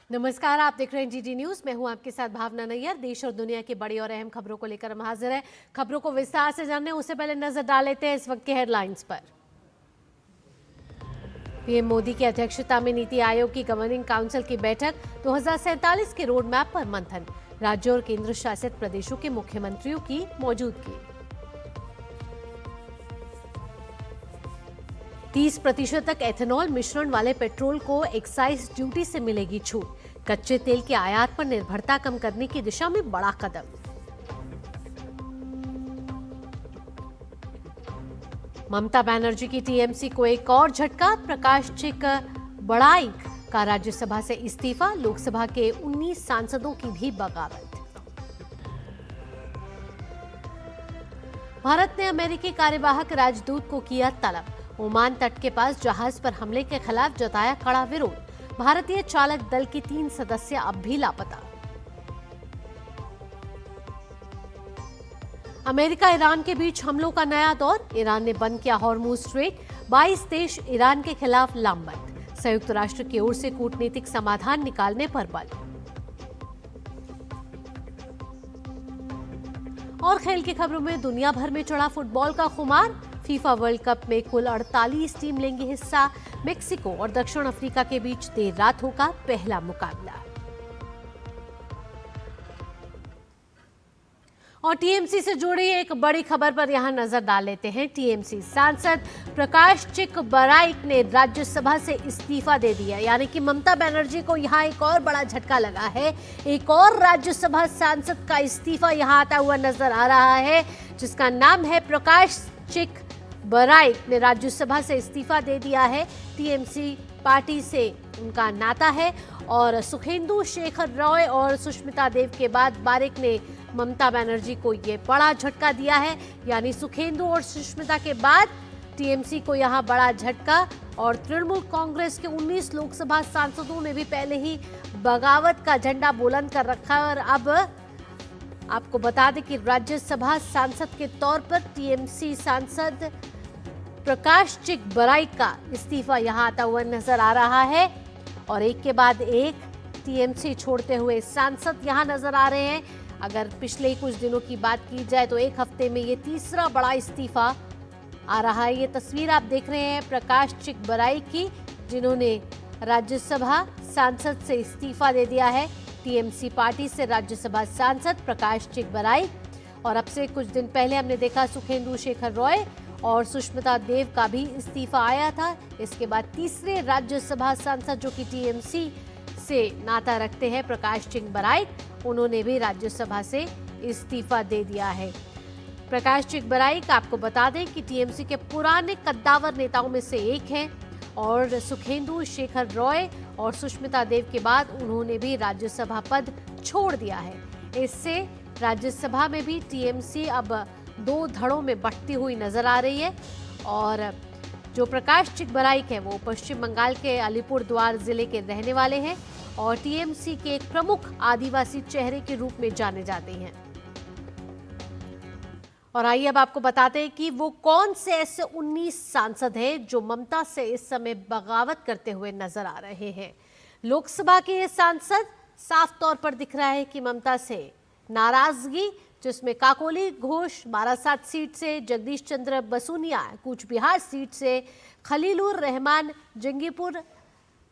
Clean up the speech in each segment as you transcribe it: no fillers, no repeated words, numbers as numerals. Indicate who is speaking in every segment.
Speaker 1: नमस्कार, आप देख रहे हैं जीटी न्यूज। मैं हूं आपके साथ भावना नैयर। देश और दुनिया की बड़ी और अहम खबरों को लेकर हम हाजिर हैं। खबरों को विस्तार से जानने उससे पहले नजर डाल लेते हैं इस वक्त के हेडलाइंस पर। पीएम मोदी की अध्यक्षता में नीति आयोग की गवर्निंग काउंसिल की बैठक, 2047 के रोड मैप पर मंथन। राज्यों और केंद्र शासित प्रदेशों के मुख्यमंत्रियों की मौजूदगी। 30% तक एथेनॉल मिश्रण वाले पेट्रोल को एक्साइज ड्यूटी से मिलेगी छूट। कच्चे तेल के आयात पर निर्भरता कम करने की दिशा में बड़ा कदम। ममता बनर्जी की टीएमसी को एक और झटका, प्रकाश चिक बड़ाइक का राज्यसभा से इस्तीफा। लोकसभा के 19 सांसदों की भी बगावत। भारत ने अमेरिकी कार्यवाहक राजदूत को किया तलब। ओमान तट के पास जहाज पर हमले के खिलाफ जताया कड़ा विरोध। भारतीय चालक दल के 3 सदस्य अब भी लापता। अमेरिका ईरान के बीच हमलों का नया दौर। ईरान ने बंद किया हॉर्मुज स्ट्रेट। 22 देश ईरान के खिलाफ लामबंद। संयुक्त राष्ट्र की ओर से कूटनीतिक समाधान निकालने पर बल। और खेल की खबरों में दुनिया भर में चढ़ा फुटबॉल का खुमार। फीफा वर्ल्ड कप में कुल 48 टीम लेंगी हिस्सा। मेक्सिको और दक्षिण अफ्रीका के बीच देर रात होगा पहला मुकाबला। और टीएमसी से जुड़ी एक बड़ी खबर पर यहां नजर डाल लेते हैं। टीएमसी सांसद प्रकाश चिक बड़ाइक ने राज्यसभा से इस्तीफा दे दिया, यानी कि ममता बनर्जी को यहां एक और बड़ा झटका लगा है। एक और राज्यसभा सांसद का इस्तीफा यहां आता हुआ नजर आ रहा है, जिसका नाम है प्रकाश चिक बड़ाइक ने राज्यसभा से इस्तीफा दे दिया है। टीएमसी पार्टी से उनका नाता है और सुखेंदु शेखर रॉय और सुष्मिता देव के बाद बारिक ने ममता बनर्जी को ये बड़ा झटका दिया है। यानी सुखेंदु और सुष्मिता के बाद टीएमसी को यहां बड़ा झटका। और तृणमूल कांग्रेस के 19 लोकसभा सांसदों ने भी पहले ही बगावत का झंडा बुलंद कर रखा है। और अब आपको बता दें कि राज्यसभा सांसद के तौर पर टीएमसी सांसद प्रकाश चिक बड़ाइक का इस्तीफा यहां आता हुआ नजर आ रहा है। और एक के बाद एक टीएमसी छोड़ते हुए सांसद यहां नजर आ रहे हैं। अगर पिछले कुछ दिनों की बात की जाए तो एक हफ्ते में ये तीसरा बड़ा इस्तीफा आ रहा है। ये तस्वीर आप देख रहे हैं प्रकाश चिक बड़ाइक की, जिन्होंने राज्यसभा सांसद से इस्तीफा दे दिया है। टीएमसी पार्टी से राज्यसभा सांसद प्रकाश चिक बड़ाइक। और अब से कुछ दिन पहले हमने देखा सुखेंदु शेखर रॉय और सुष्मिता देव का भी इस्तीफा आया था। इसके बाद तीसरे राज्यसभा सांसद जो कि टीएमसी से नाता रखते हैं प्रकाश चिक बड़ाइक, उन्होंने भी राज्यसभा से इस्तीफा दे दिया है। प्रकाश चिक बड़ाइक आपको बता दें कि टीएमसी के पुराने कद्दावर नेताओं में से एक हैं और सुखेंदु शेखर रॉय और सुष्मिता देव के बाद उन्होंने भी राज्यसभा पद छोड़ दिया है। इससे राज्यसभा में भी टीएमसी अब 2 धड़ों में बढ़ती हुई नजर आ रही है। और जो प्रकाश चिक बड़ाइक है वो पश्चिम बंगाल के अलीपुरद्वार जिले के रहने वाले हैं और टीएमसी के एक प्रमुख आदिवासी चेहरे के रूप में जाने जाते हैं। और आइए अब आपको बताते हैं कि वो कौन से ऐसे 19 सांसद हैं जो ममता से इस समय बगावत करते हुए नजर आ रहे हैं। लोकसभा के ये सांसद साफ तौर पर दिख रहा है कि ममता से नाराजगी, जिसमें काकोली घोष बारासात सीट से, जगदीश चंद्र बसूनिया कूच बिहार सीट से, खलीलुर रहमान जंगीपुर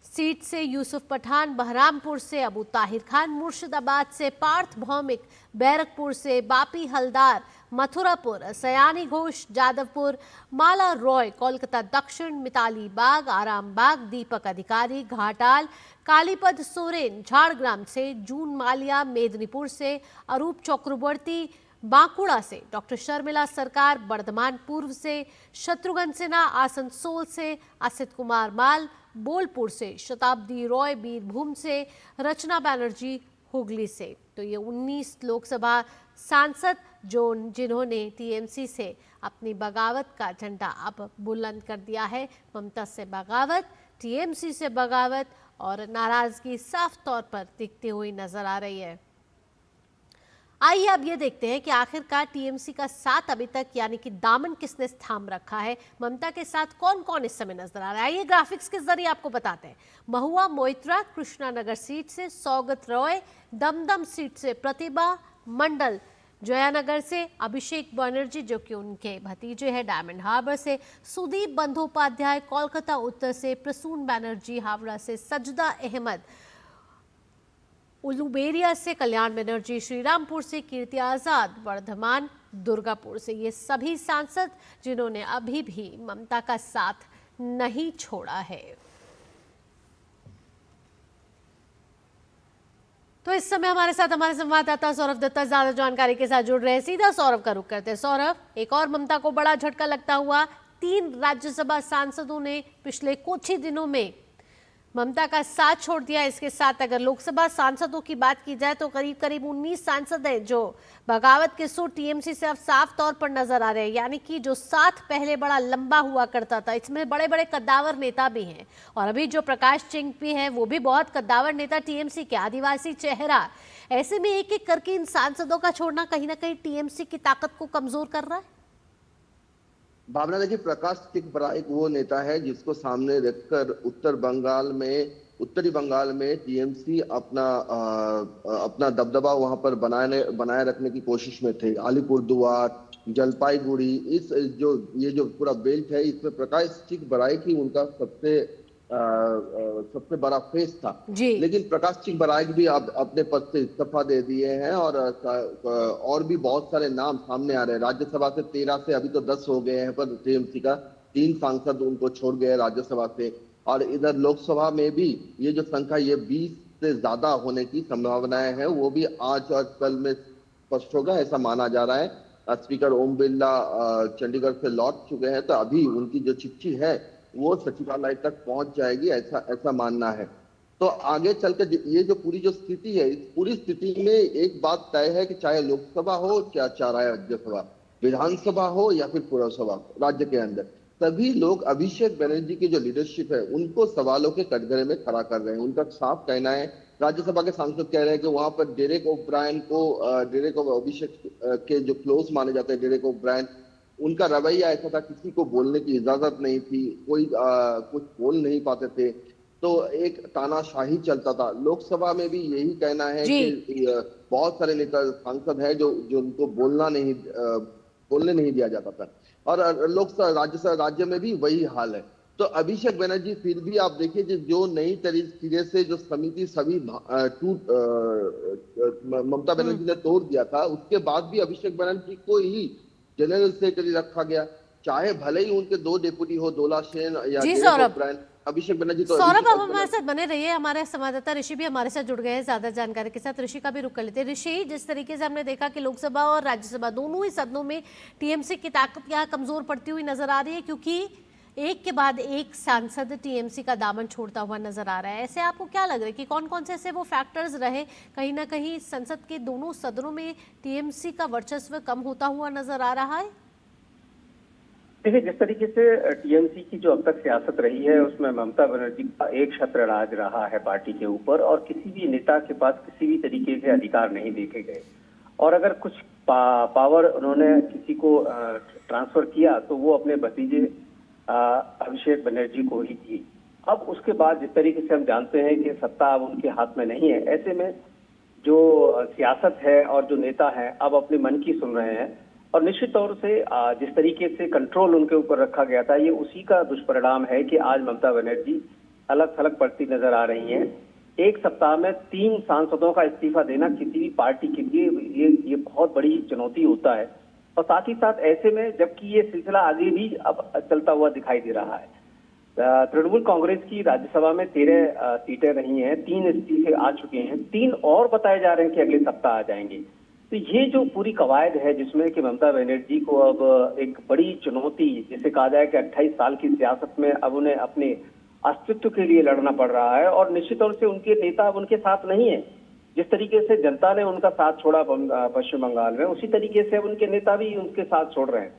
Speaker 1: सीट से, यूसुफ पठान बहरामपुर से, अबू ताहिर खान मुर्शिदाबाद से, पार्थ भौमिक बैरकपुर से, बापी हलदार मथुरापुर, सयानी घोष जादवपुर, माला रॉय कोलकाता दक्षिण, मिताली बाग आरामबाग, दीपक अधिकारी घाटाल, कालीपद सोरेन झाड़ग्राम से, जून मालिया मेदिनीपुर से, अरूप चक्रवर्ती बांकुड़ा से, डॉक्टर शर्मिला सरकार बर्धमान पूर्व से, शत्रुघ्न सिन्हा आसनसोल से, असित कुमार माल बोलपुर से, शताब्दी रॉय बीरभूम से, रचना बनर्जी हुगली से। तो ये 19 लोकसभा सांसद जिन्होंने टीएमसी से अपनी बगावत का झंडा अब बुलंद कर दिया है। ममता से बगावत, टीएमसी से बगावत और नाराजगी साफ तौर पर दिखती हुई नजर आ रही है। आइए अब ये देखते हैं कि आखिरकार टीएमसी का साथ अभी तक यानी कि दामन किसने थाम रखा है, ममता के साथ कौन कौन इस समय नजर आ रहा है। आइए ग्राफिक्स के जरिए आपको बताते हैं। महुआ मोइत्रा कृष्णानगर सीट से सौगत रॉय, दमदम सीट से प्रतिभा मंडल, जयानगर से अभिषेक बनर्जी जो कि उनके भतीजे हैं, डायमंड हार्बर से सुदीप बंदोपाध्याय, कोलकाता उत्तर से प्रसून बैनर्जी, हावड़ा से सजदा अहमद, उलुबेरिया से कल्याण बनर्जी, श्रीरामपुर से कीर्ति आजाद, वर्धमान दुर्गापुर से ये सभी सांसद जिन्होंने अभी भी ममता का साथ नहीं छोड़ा है। तो इस समय हमारे साथ हमारे संवाददाता सौरभ दत्ता ज्यादा जानकारी के साथ जुड़ रहे हैं। सीधा सौरभ का रुख करते हैं। सौरभ, एक और ममता को बड़ा झटका लगता हुआ 3 राज्यसभा सांसदों ने पिछले कुछ ही दिनों में ममता का साथ छोड़ दिया। इसके साथ अगर लोकसभा सांसदों की बात की जाए तो करीब करीब 19 सांसद हैं जो बगावत के सुर टीएमसी से अब साफ तौर पर नजर आ रहे हैं। यानी कि जो साथ पहले बड़ा लंबा हुआ करता था, इसमें बड़े बड़े कद्दावर नेता भी हैं और अभी जो प्रकाश चिंपी है वो भी बहुत कद्दावर नेता टीएमसी के, आदिवासी चेहरा। ऐसे में एक एक करके इन सांसदों का छोड़ना कहीं ना कहीं टीएमसी की ताकत को कमजोर कर रहा है।
Speaker 2: भावना, देखिए, प्रकाश चिक बराइक वो नेता है जिसको सामने रखकर उत्तरी बंगाल में टीएमसी अपना दबदबा वहां पर बनाए रखने की कोशिश में थे। अलीपुरदुआर, जलपाईगुड़ी, ये जो पूरा बेल्ट है, इसमें प्रकाश चिक बराइक ही उनका सबसे बड़ा फेस था। लेकिन प्रकाश चिक बराइक भी अब अपने पद से इस्तीफा दे दिए हैं और भी बहुत सारे नाम सामने आ रहे हैं। राज्यसभा से 13 से अभी तो 10 हो गए हैं, पर टीएमसी का 3 सांसद उनको छोड़ गए राज्यसभा से। और इधर लोकसभा में भी ये जो संख्या ये 20 से ज्यादा होने की संभावनाएं हैं, वो भी आज और कल में स्पष्ट होगा, ऐसा माना जा रहा है। स्पीकर ओम बिरला चंडीगढ़ से लौट चुके हैं, तो अभी उनकी जो चिट्ठी है वो सचिवालय तक पहुंच जाएगी, ऐसा मानना है। तो आगे चलकर ये जो पूरी जो स्थिति है, इस पूरी स्थिति में एक बात तय है कि चाहे लोकसभा हो, चाहे राज्यसभा, विधानसभा हो या फिर पुरसभा, राज्य के अंदर सभी लोग अभिषेक बनर्जी की जो लीडरशिप है उनको सवालों के कटघरे में खड़ा कर रहे हैं। उनका साफ कहना है, राज्यसभा के सांसद कह रहे हैं कि वहां पर डेरेक अभिषेक के जो क्लोज माने जाते हैं, डेरेक ओब्रायन, उनका रवैया ऐसा था, किसी को बोलने की इजाजत नहीं थी, कोई कुछ बोल नहीं पाते थे, तो एक तानाशाही चलता था। लोकसभा में भी यही कहना है कि बहुत सारे नेता सांसद है जो उनको बोलने नहीं दिया जाता था, और लोकसभा राज्य में भी वही हाल है। तो अभिषेक बनर्जी फिर भी आप देखिए, जो नई तरीके से जो समिति सभी ममता बनर्जी ने तोड़ दिया था, उसके बाद भी अभिषेक बनर्जी को ही जनरल सेक्रेटरी रखा गया, चाहे भले ही उनके 2 डेपुटी हो, दोला सेन या अभिषेक बनर्जी। तो
Speaker 1: सौरभ, आप हमारे साथ बने रहिए। हमारे संवाददाता ऋषि भी हमारे साथ जुड़ गए हैं ज्यादा जानकारी के साथ। ऋषि का भी रुख कर लेते हैं। ऋषि, जिस तरीके से हमने देखा कि लोकसभा और राज्यसभा दोनों ही सदनों में टीएमसी की ताकत यहाँ कमजोर पड़ती हुई नजर आ रही है, क्योंकि एक के बाद एक सांसद टीएमसी का दामन छोड़ता हुआ नजर आ रहा है। ऐसे आपको क्या लग रहा है कि कौन कौन से ऐसे वो फैक्टर्स रहे कहीं ना कहीं संसद के दोनों सदनों में टीएमसी का वर्चस्व कम होता हुआ नजर आ रहा है?
Speaker 3: देखिए, जिस तरीके से टीएमसी की जो अब तक सियासत रही है उसमें ममता बनर्जी का एक छत्र राज रहा है पार्टी के ऊपर, और किसी भी नेता के पास किसी भी तरीके के अधिकार नहीं देखे गए, और अगर कुछ पावर उन्होंने किसी को ट्रांसफर किया तो वो अपने भतीजे अभिषेक बनर्जी को ही दी। अब उसके बाद जिस तरीके से हम जानते हैं कि सत्ता अब उनके हाथ में नहीं है, ऐसे में जो सियासत है और जो नेता है अब अपने मन की सुन रहे हैं, और निश्चित तौर से जिस तरीके से कंट्रोल उनके ऊपर रखा गया था, ये उसी का दुष्परिणाम है कि आज ममता बनर्जी अलग थलग पड़ती नजर आ रही हैं। एक सप्ताह में 3 सांसदों का इस्तीफा देना किसी भी पार्टी के लिए ये बहुत बड़ी चुनौती होता है, और साथ ही साथ ऐसे में जबकि ये सिलसिला आगे भी अब चलता हुआ दिखाई दे रहा है। तृणमूल कांग्रेस की राज्यसभा में 13 सीटें रही हैं, 3 इस्तीफे आ चुके हैं, 3 और बताए जा रहे हैं कि अगले सप्ताह आ जाएंगे। तो ये जो पूरी कवायद है जिसमें कि ममता बनर्जी को अब एक बड़ी चुनौती, जिसे कहा जाए कि 28 साल की सियासत में अब उन्हें अपने अस्तित्व के लिए लड़ना पड़ रहा है, और निश्चित तौर से उनके नेता अब उनके साथ नहीं है। जिस तरीके से जनता ने उनका साथ छोड़ा पश्चिम बंगाल में, उसी तरीके से अब उनके नेता भी उनके साथ छोड़ रहे हैं।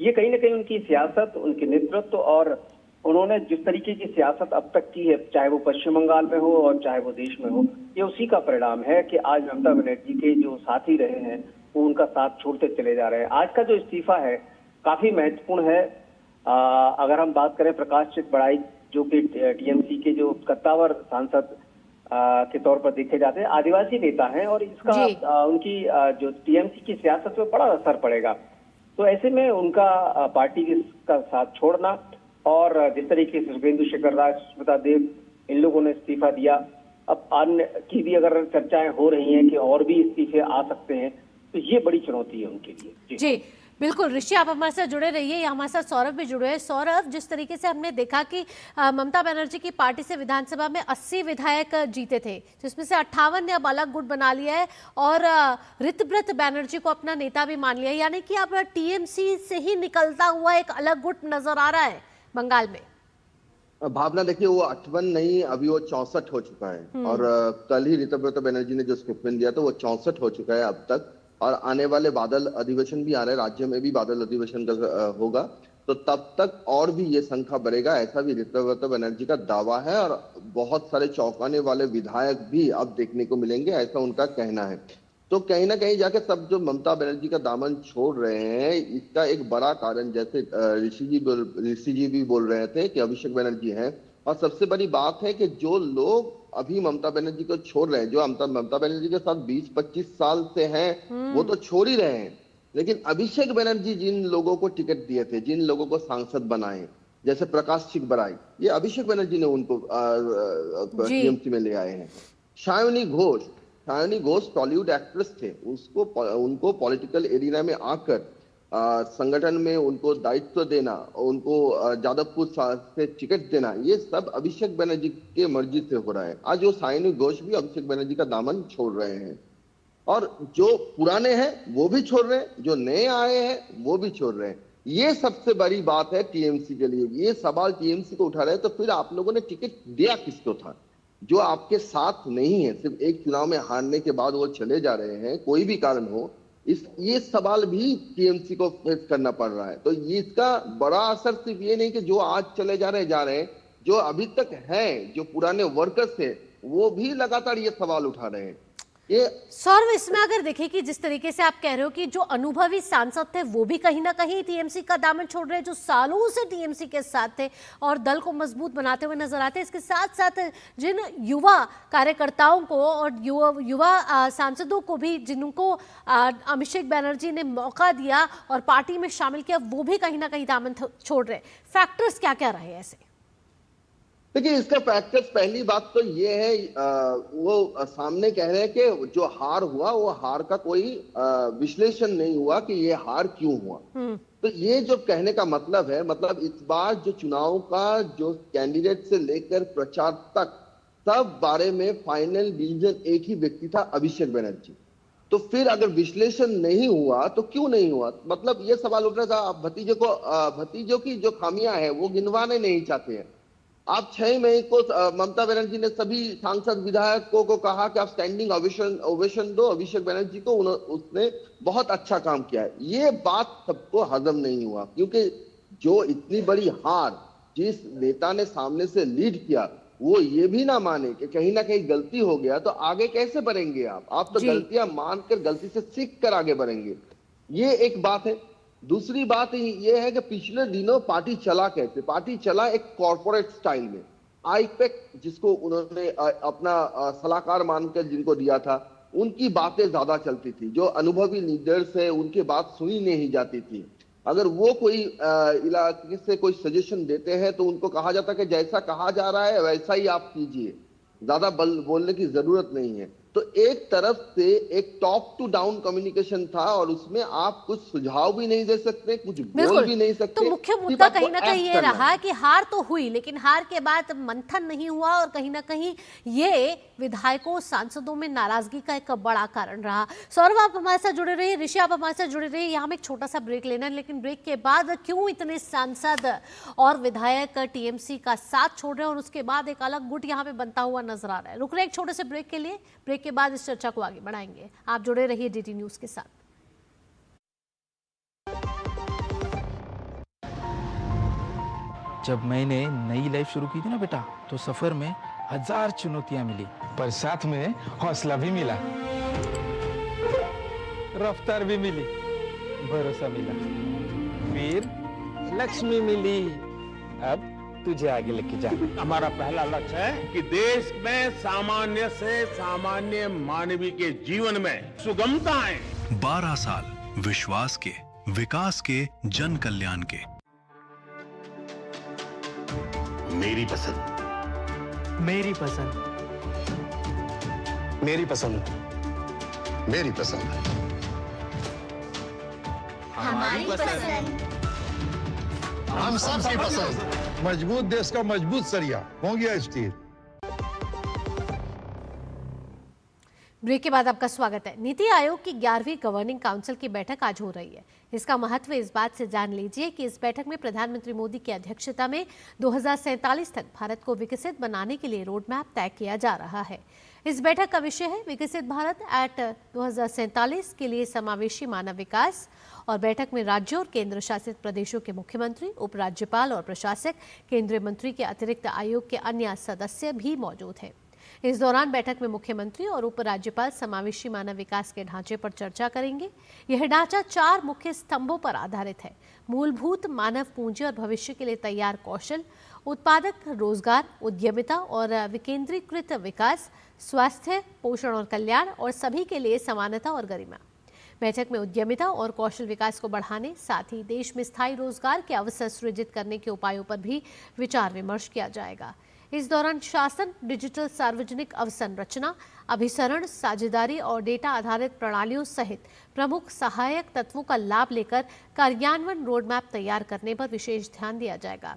Speaker 3: ये कहीं ना कहीं उनकी सियासत, उनके नेतृत्व और उन्होंने जिस तरीके की सियासत अब तक की है, चाहे वो पश्चिम बंगाल में हो और चाहे वो देश में हो, ये उसी का परिणाम है कि आज ममता बनर्जी के जो साथी रहे हैं वो उनका साथ छोड़ते चले जा रहे हैं। आज का जो इस्तीफा है काफी महत्वपूर्ण है। अगर हम बात करें प्रकाश चिक बड़ाई, जो कि टीएमसी के जो कद्दावर सांसद के तौर पर देखे जाते हैं, आदिवासी नेता हैं और इसका उनकी जो टीएमसी की सियासत में बड़ा असर पड़ेगा। तो ऐसे में उनका पार्टी का साथ छोड़ना और जिस तरीके से सुवेंदु शेखर राज, सुष्मिता देव, इन लोगों ने इस्तीफा दिया, अब अन्य की भी अगर चर्चाएं हो रही हैं कि और भी इस्तीफे आ सकते हैं, तो ये बड़ी चुनौती है उनके लिए। जी
Speaker 1: बिल्कुल ऋषि, आप हमारे साथ जुड़े रहिए। हमारे साथ सौरभ भी जुड़े हैं। सौरभ, जिस तरीके से हमने देखा कि ममता बनर्जी की पार्टी से विधानसभा में 80 विधायक जीते थे, जिसमें से 58 ने अब अलग गुट बना लिया है और ऋतव्रत बैनर्जी को अपना नेता भी मान लिया है, यानी कि अब टीएमसी से ही निकलता हुआ एक अलग गुट नजर आ रहा है बंगाल में।
Speaker 2: भावना देखिए, वो 58 नहीं, अभी वो 64 हो चुका है और कल ही ऋतव्रत बैनर्जी ने जो स्टेटमेंट दिया था वो 64 हो चुका है अब तक। और आने वाले बादल अधिवेशन भी आ रहे हैं, राज्य में भी बादल अधिवेशन होगा, तो तब तक और भी ये संख्या बढ़ेगा, ऐसा भी ऋतव्रत बैनर्जी का दावा है। और बहुत सारे चौंकाने वाले विधायक भी अब देखने को मिलेंगे, ऐसा उनका कहना है। तो कहीं ना कहीं जाके सब जो ममता बनर्जी का दामन छोड़ रहे हैं, इसका एक बड़ा कारण, जैसे ऋषि जी भी बोल रहे थे कि अभिषेक बनर्जी हैं। और सबसे बड़ी बात है कि जो लोग अभी ममता बनर्जी को छोड़ रहे हैं, जो ममता बनर्जी के साथ 20-25 साल से हैं, वो तो छोड़ ही रहे हैं, लेकिन अभिषेक बनर्जी जिन लोगों को टिकट दिए थे, जिन लोगों को सांसद बनाए, जैसे प्रकाश चिक बराई, ये अभिषेक बनर्जी ने उनको टीएमसी में ले आए हैं। सायोनी घोष टॉलीवुड एक्ट्रेस थे, उनको पॉलिटिकल एरिया में आकर संगठन में उनको दायित्व देना, उनको जादवपुर से टिकट देना, ये सब अभिषेक बनर्जी के मर्जी से हो रहा है। आज वो सायोनी घोष भी अभिषेक बनर्जी का दामन छोड़ रहे हैं और जो पुराने हैं वो भी छोड़ रहे हैं, जो नए आए हैं वो भी छोड़ रहे हैं। ये सबसे बड़ी बात है टीएमसी के लिए। ये सवाल टीएमसी को उठा रहे हैं, तो फिर आप लोगों ने टिकट दिया किसको था? जो आपके साथ नहीं है, सिर्फ एक चुनाव में हारने के बाद वो चले जा रहे हैं, कोई भी कारण हो, ये सवाल भी टीएमसी को फेस करना पड़ रहा है। तो ये इसका बड़ा असर सिर्फ ये नहीं कि जो आज चले जा रहे हैं, जो अभी तक हैं, जो पुराने वर्कर्स थे, वो भी लगातार ये सवाल उठा रहे हैं। ये
Speaker 1: सौरभ, इसमें अगर देखें कि जिस तरीके से आप कह रहे हो कि जो अनुभवी सांसद थे वो भी कहीं ना कहीं टीएमसी का दामन छोड़ रहे हैं, जो सालों से टीएमसी के साथ थे और दल को मजबूत बनाते हुए नजर आते हैं, इसके साथ साथ जिन युवा कार्यकर्ताओं को और युवा सांसदों को भी, जिनको अभिषेक बनर्जी ने मौका दिया और पार्टी में शामिल किया, वो भी कहीं ना कहीं दामन छोड़ रहे हैं। फैक्टर्स क्या क्या रहे ऐसे?
Speaker 2: देखिए, इसका फैक्टर्स, पहली बात तो ये है, वो सामने कह रहे हैं कि जो हार हुआ वो हार का कोई विश्लेषण नहीं हुआ कि ये हार क्यों हुआ। तो ये जो कहने का मतलब है, मतलब इस बार जो चुनाव का जो कैंडिडेट से लेकर प्रचार तक सब बारे में फाइनल डिसीजन एक ही व्यक्ति था, अभिषेक बनर्जी। तो फिर अगर विश्लेषण नहीं हुआ तो क्यों नहीं हुआ? मतलब ये सवाल उठ रहा था, भतीजों की जो खामियां हैं वो गिनवाने नहीं चाहते हैं। आप 6 मई को ममता बनर्जी ने सभी सांसद विधायकों को कहा कि आप स्टैंडिंग ओवेशन दो अभिषेक बनर्जी को, उसने बहुत अच्छा काम किया है। ये बात सबको हजम नहीं हुआ, क्योंकि जो इतनी बड़ी हार जिस नेता ने सामने से लीड किया, वो ये भी ना माने कि कहीं ना कहीं गलती हो गया, तो आगे कैसे बढ़ेंगे आप तो गलतियां मानकर, गलती से सीख कर आगे बढ़ेंगे। ये एक बात है। दूसरी बात ये है कि पिछले दिनों पार्टी चला कैसे? पार्टी चला एक कॉर्पोरेट स्टाइल में। आईपैक, जिसको उन्होंने अपना सलाहकार मानकर जिनको दिया था, उनकी बातें ज्यादा चलती थी। जो अनुभवी लीडर्स है उनकी बात सुनी नहीं जाती थी। अगर वो कोई इलाके से कोई सजेशन देते हैं तो उनको कहा जाता कि जैसा कहा जा रहा है वैसा ही आप कीजिए, ज्यादा बोलने की जरूरत नहीं है। तो एक तरफ से एक टॉप टू डाउन कम्युनिकेशन था और उसमें आप कुछ सुझाव भी नहीं दे सकते, कुछ बोल भी नहीं सकते।
Speaker 1: तो मुख्य मुद्दा कहीं ना कहीं ये रहा कि हार तो हुई, लेकिन हार के बाद मंथन नहीं हुआ और कहीं ना कहीं ये विधायकों, सांसदों में नाराजगी का एक बड़ा कारण रहा। सौरभ, आप हमारे साथ जुड़े रहिए, ऋषि आप हमारे साथ जुड़े रहिए। यहाँ में एक छोटा सा ब्रेक लेना है, लेकिन ब्रेक के बाद क्यों इतने सांसद और विधायक टीएमसी का साथ छोड़ रहे हैं और उसके बाद एक अलग गुट यहाँ पे बनता हुआ नजर आ रहा है। रुक रहे एक छोटे से ब्रेक के लिए, ब्रेक के बाद इस चर्चा को आगे बढ़ाएंगे। आप जुड़े रहिए डीटी न्यूज के साथ।
Speaker 4: जब मैंने नई लाइफ शुरू की थी ना बेटा, तो सफर में 1000 चुनौतियां मिली, पर साथ में हौसला भी मिला, रफ्तार भी मिली, भरोसा मिला, फिर लक्ष्मी मिली। अब तुझे आगे लेके जाना।
Speaker 5: हमारा पहला लक्ष्य है कि देश में सामान्य से सामान्य मानवीय के जीवन में सुगमता आए।
Speaker 6: 12 साल विश्वास के, विकास के, जन कल्याण के।
Speaker 5: मेरी पसंद,
Speaker 7: मेरी पसंद,
Speaker 5: मेरी पसंद, मेरी पसंद,
Speaker 8: हमारी पसंद,
Speaker 5: हम सबकी पसंद।
Speaker 9: मजबूत देश का मजबूत सरिया हो गया स्टील।
Speaker 1: ब्रेक के बाद आपका स्वागत है। नीति आयोग की 11वीं गवर्निंग काउंसिल की बैठक आज हो रही है। इसका महत्व इस बात से जान लीजिए कि इस बैठक में प्रधानमंत्री मोदी की अध्यक्षता में 2047 तक भारत को विकसित बनाने के लिए रोड मैप तय किया जा रहा है। इस बैठक का विषय है विकसित भारत एट 2047 के लिए समावेशी मानव विकास। और बैठक में राज्यों और केंद्र शासित प्रदेशों के मुख्यमंत्री, उपराज्यपाल और प्रशासक, केंद्रीय मंत्री के अतिरिक्त आयोग के अन्य सदस्य भी मौजूद हैं। इस दौरान बैठक में मुख्यमंत्री और उपराज्यपाल समावेशी मानव विकास के ढांचे पर चर्चा करेंगे। यह ढांचा 4 मुख्य स्तंभों पर आधारित है: मूलभूत मानव पूंजी और भविष्य के लिए तैयार कौशल, उत्पादक रोजगार, उद्यमिता और विकेंद्रीकृत विकास, स्वास्थ्य, पोषण और कल्याण, और सभी के लिए समानता और गरिमा। बैठक में उद्यमिता और कौशल विकास को बढ़ाने, साथ ही देश में स्थायी रोजगार के अवसर सृजित करने के उपायों पर भी विचार विमर्श किया जाएगा। इस दौरान शासन, डिजिटल सार्वजनिक अवसंरचना, अभिसरण, साझेदारी और डेटा आधारित प्रणालियों सहित प्रमुख सहायक तत्वों का लाभ लेकर कार्यान्वयन रोडमैप तैयार करने पर विशेष ध्यान दिया जाएगा।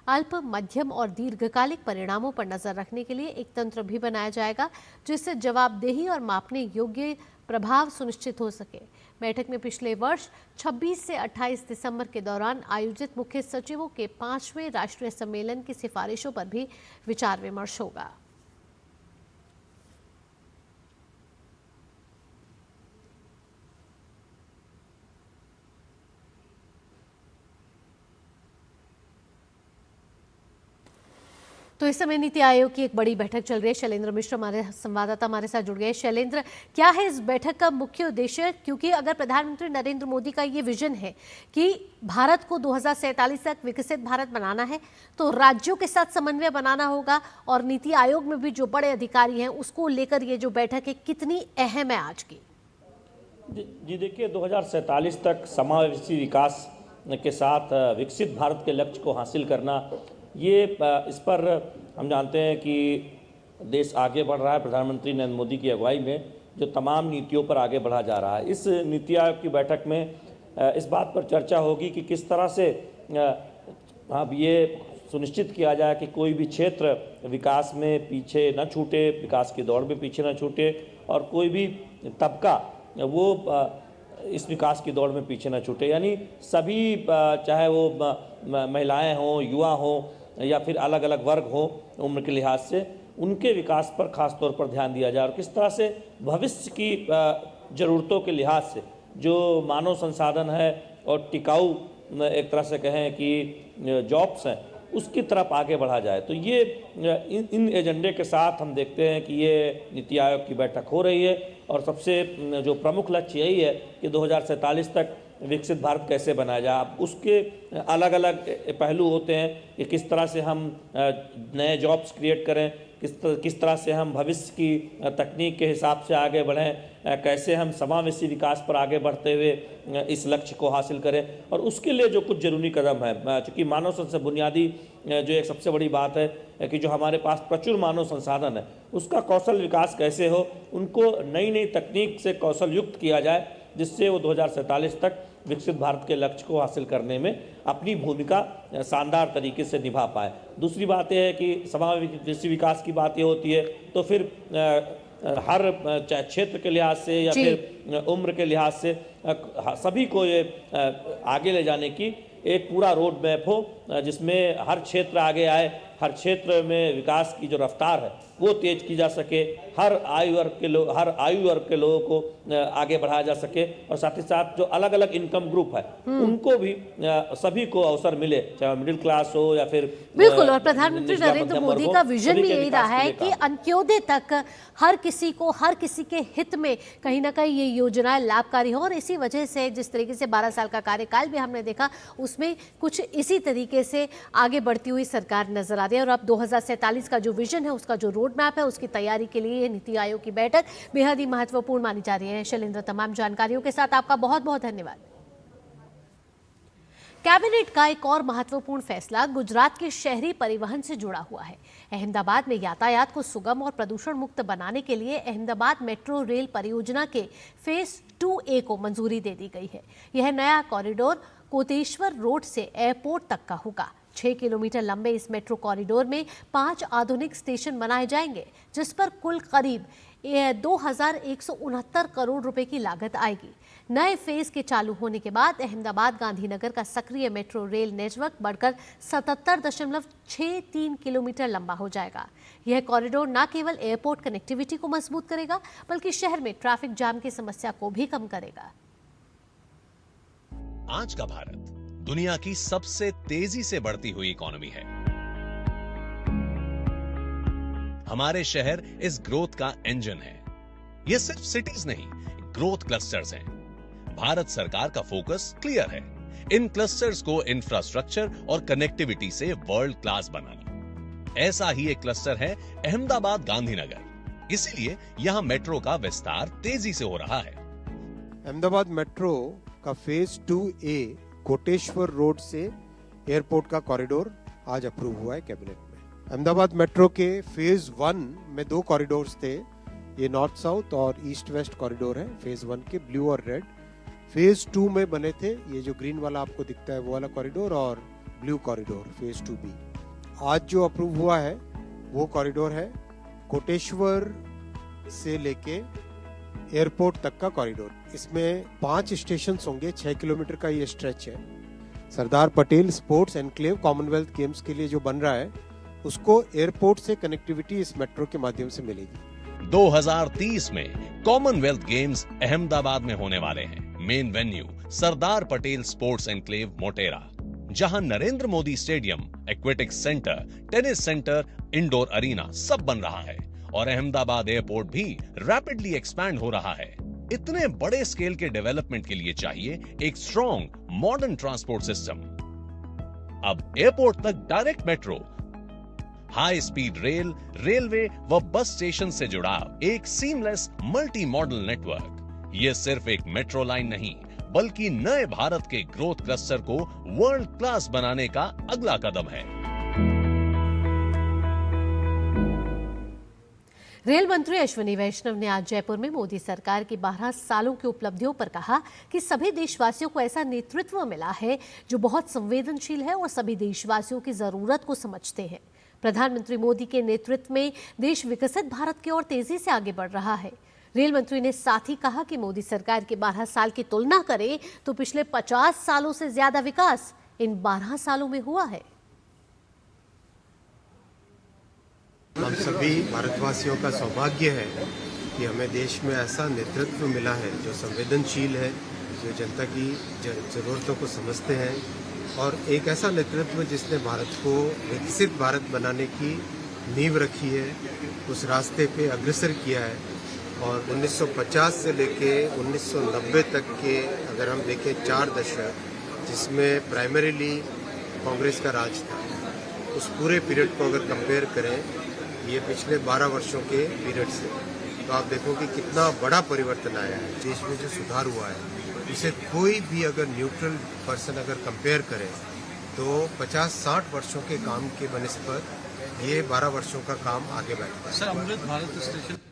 Speaker 1: अल्प, मध्यम और दीर्घकालिक परिणामों पर नजर रखने के लिए एक तंत्र भी बनाया जाएगा, जिससे जवाबदेही और मापने योग्य प्रभाव सुनिश्चित हो सके। बैठक में पिछले वर्ष 26 से 28 दिसंबर के दौरान आयोजित मुख्य सचिवों के 5वें राष्ट्रीय सम्मेलन की सिफारिशों पर भी विचार विमर्श होगा। तो इस समय नीति आयोग की एक बड़ी बैठक चल रही है। शैलेंद्र मिश्र हमारे संवाददाता हमारे साथ जुड़ गए। शैलेंद्र, क्या है इस बैठक का मुख्य उद्देश्य? क्योंकि अगर प्रधानमंत्री नरेंद्र मोदी का ये विजन है कि भारत को 2047 तक विकसित भारत बनाना है, तो राज्यों के साथ समन्वय बनाना होगा, और नीति आयोग में भी जो बड़े अधिकारी हैं उसको लेकर ये जो बैठक है कितनी अहम है आज की?
Speaker 10: जी देखिए, 2047 तक समावेशी विकास के साथ विकसित भारत के लक्ष्य को हासिल करना, ये इस पर हम जानते हैं कि देश आगे बढ़ रहा है। प्रधानमंत्री नरेंद्र मोदी की अगुवाई में जो तमाम नीतियों पर आगे बढ़ा जा रहा है। इस नीति आयोग की बैठक में इस बात पर चर्चा होगी कि किस तरह से अब ये सुनिश्चित किया जाए कि कोई भी क्षेत्र विकास में पीछे न छूटे, विकास की दौड़ में पीछे न छूटे, और कोई भी तबका वो इस विकास की दौड़ में पीछे न छूटे। यानी सभी, चाहे वो महिलाएं हों, युवा हों, या फिर अलग अलग वर्ग हो उम्र के लिहाज से, उनके विकास पर खास तौर पर ध्यान दिया जाए, और किस तरह से भविष्य की ज़रूरतों के लिहाज से जो मानव संसाधन है और टिकाऊ एक तरह से कहें कि जॉब्स हैं, उसकी तरफ आगे बढ़ा जाए। तो ये इन एजेंडे के साथ हम देखते हैं कि ये नीति आयोग की बैठक हो रही है, और सबसे जो प्रमुख लक्ष्य यही है कि 2047 तक विकसित भारत कैसे बनाया जाए। अब उसके अलग अलग पहलू होते हैं कि किस तरह से हम नए जॉब्स क्रिएट करें, किस तरह से हम भविष्य की तकनीक के हिसाब से आगे बढ़ें, कैसे हम समावेशी विकास पर आगे बढ़ते हुए इस लक्ष्य को हासिल करें, और उसके लिए जो कुछ जरूरी कदम है। चूँकि मानव संसाधन बुनियादी जो एक सबसे बड़ी बात है कि जो हमारे पास प्रचुर मानव संसाधन है, उसका कौशल विकास कैसे हो, उनको नई नई तकनीक से कौशल युक्त किया जाए, जिससे वो 2047 तक विकसित भारत के लक्ष्य को हासिल करने में अपनी भूमिका शानदार तरीके से निभा पाए। दूसरी बात यह है कि समावेशी विकास की बात ये होती है तो फिर हर क्षेत्र के लिहाज से या फिर उम्र के लिहाज से सभी को ये आगे ले जाने की एक पूरा रोड मैप हो, जिसमें हर क्षेत्र आगे आए, हर क्षेत्र में विकास की जो रफ्तार है वो तेज की जा सके, हर आयु वर्ग के लोगों को आगे बढ़ाया जा सके, और साथ ही साथ जो अलग अलग इनकम ग्रुप है उनको भी सभी को अवसर मिले, चाहे मिडिल क्लास हो या फिर
Speaker 1: बिल्कुल। और प्रधानमंत्री नरेंद्र मोदी का विजन भी यही रहा है कि अंत्योदय तक हर किसी को, हर किसी के हित में कहीं ना कहीं ये योजनाएं लाभकारी हो। और इसी वजह से जिस तरीके से 12 साल का कार्यकाल भी हमने देखा, उसमें कुछ इसी तरीके से आगे बढ़ती हुई सरकार नजर आ रही है। और अब 2047 का जो विजन है, उसका जो रोड मैप है, उसकी तैयारी के लिए नीति आयोग की बैठक बेहद ही महत्वपूर्ण मानी जा रही है। शैलेंद्र, तमाम जानकारियों के साथ आपका बहुत बहुत धन्यवाद। कैबिनेट का एक और महत्वपूर्ण फैसला गुजरात के शहरी परिवहन से जुड़ा हुआ है। अहमदाबाद में यातायात को सुगम और प्रदूषण मुक्त बनाने के लिए अहमदाबाद मेट्रो रेल परियोजना के फेज 2A को मंजूरी दे दी गई है। यह नया कॉरिडोर कोटेश्वर रोड से एयरपोर्ट तक का होगा। 6 किलोमीटर लंबे इस मेट्रो कॉरिडोर में 5 आधुनिक स्टेशन बनाए जाएंगे, जिस पर कुल करीब 2169 करोड़ रुपए की लागत आएगी। नए फेज के चालू होने के बाद अहमदाबाद गांधीनगर का सक्रिय मेट्रो रेल नेटवर्क बढ़कर 77.63 किलोमीटर लंबा हो जाएगा। यह कॉरिडोर न केवल एयरपोर्ट कनेक्टिविटी को मजबूत करेगा, बल्कि शहर में ट्रैफिक जाम की समस्या को भी कम करेगा।
Speaker 11: आज का भारत दुनिया की सबसे तेजी से बढ़ती हुई इकोनॉमी है। हमारे शहर इस ग्रोथ का इंजन है। ये सिर्फ सिटीज नहीं, ग्रोथ क्लस्टर्स हैं। भारत सरकार का फोकस क्लियर है, इन क्लस्टर्स को इंफ्रास्ट्रक्चर और कनेक्टिविटी से वर्ल्ड क्लास बनाना। ऐसा ही एक क्लस्टर है अहमदाबाद गांधीनगर। इसीलिए यहां मेट्रो का विस्तार तेजी से हो रहा है।
Speaker 12: अहमदाबाद मेट्रो का फेज 2A कोटेश्वर रोड से एयरपोर्ट का कॉरिडोर आज अप्रूव हुआ है कैबिनेट में। अहमदाबाद मेट्रो के फेज 1 में 2 कॉरिडोर्स थे, ये नॉर्थ साउथ और ईस्ट वेस्ट कॉरिडोर है। फेज 1 के ब्लू और रेड। फेज 2 में बने थे ये जो ग्रीन वाला आपको दिखता है वो वाला कॉरिडोर और ब्लू कॉरिडोर फेज 2B। आज जो अप्रूव हुआ है वो कॉरिडोर है कोटेश्वर से लेके एयरपोर्ट तक का कॉरिडोर। इसमें 5 स्टेशन होंगे, 6 किलोमीटर का ये स्ट्रेच है। Sardar Patel sports enclave commonwealth games के लिए जो बन रहा है उसको एयरपोर्ट से कनेक्टिविटी इस मेट्रो के माध्यम से मिलेगी।
Speaker 11: 2030 में कॉमनवेल्थ गेम्स अहमदाबाद में होने वाले हैं। Main venue Sardar Patel sports enclave Motera, जहां Narendra Modi stadium, aquatics centre, tennis centre, indoor arena सब बन रहा है। और अहमदाबाद एयरपोर्ट भी रैपिडली एक्सपैंड हो रहा है। इतने बड़े स्केल के डेवलपमेंट के लिए चाहिए एक स्ट्रॉन्ग मॉडर्न ट्रांसपोर्ट सिस्टम। अब एयरपोर्ट तक direct metro, high speed rail, railway व बस स्टेशन से जुड़ा एक सीमलेस मल्टी मॉडल नेटवर्क। यह सिर्फ एक मेट्रो लाइन नहीं, बल्कि नए भारत के ग्रोथ क्लस्टर को वर्ल्ड क्लास बनाने का अगला कदम है।
Speaker 1: रेल मंत्री अश्विनी वैष्णव ने आज जयपुर में मोदी सरकार की 12 सालों की उपलब्धियों पर कहा कि सभी देशवासियों को ऐसा नेतृत्व मिला है जो बहुत संवेदनशील है और सभी देशवासियों की जरूरत को समझते हैं। प्रधानमंत्री मोदी के नेतृत्व में देश विकसित भारत की ओर तेजी से आगे बढ़ रहा है। रेल मंत्री ने साथ ही कहा कि मोदी सरकार के 12 साल की तुलना करें तो पिछले 50 सालों से ज्यादा विकास इन 12 सालों में हुआ है।
Speaker 12: हम सभी भारतवासियों का सौभाग्य है कि हमें देश में ऐसा नेतृत्व मिला है जो संवेदनशील है, जो जनता की जरूरतों को समझते हैं, और एक ऐसा नेतृत्व जिसने भारत को विकसित भारत बनाने की नींव रखी है, उस रास्ते पे अग्रसर किया है। और 1950 से लेके 1990 तक के अगर हम देखें 4 दशक, जिसमें प्राइमरीली कांग्रेस का राज था, उस पूरे पीरियड को अगर कंपेयर करें ये पिछले 12 वर्षों के पीरियड से, तो आप देखोगे कितना बड़ा परिवर्तन आया है। देश में जो सुधार हुआ है उसे कोई भी अगर न्यूट्रल पर्सन अगर कंपेयर करे तो 50-60 वर्षों के काम के बनिस्पत ये 12 वर्षों का काम आगे बैठता है।
Speaker 13: Sir, Amrit Bharat station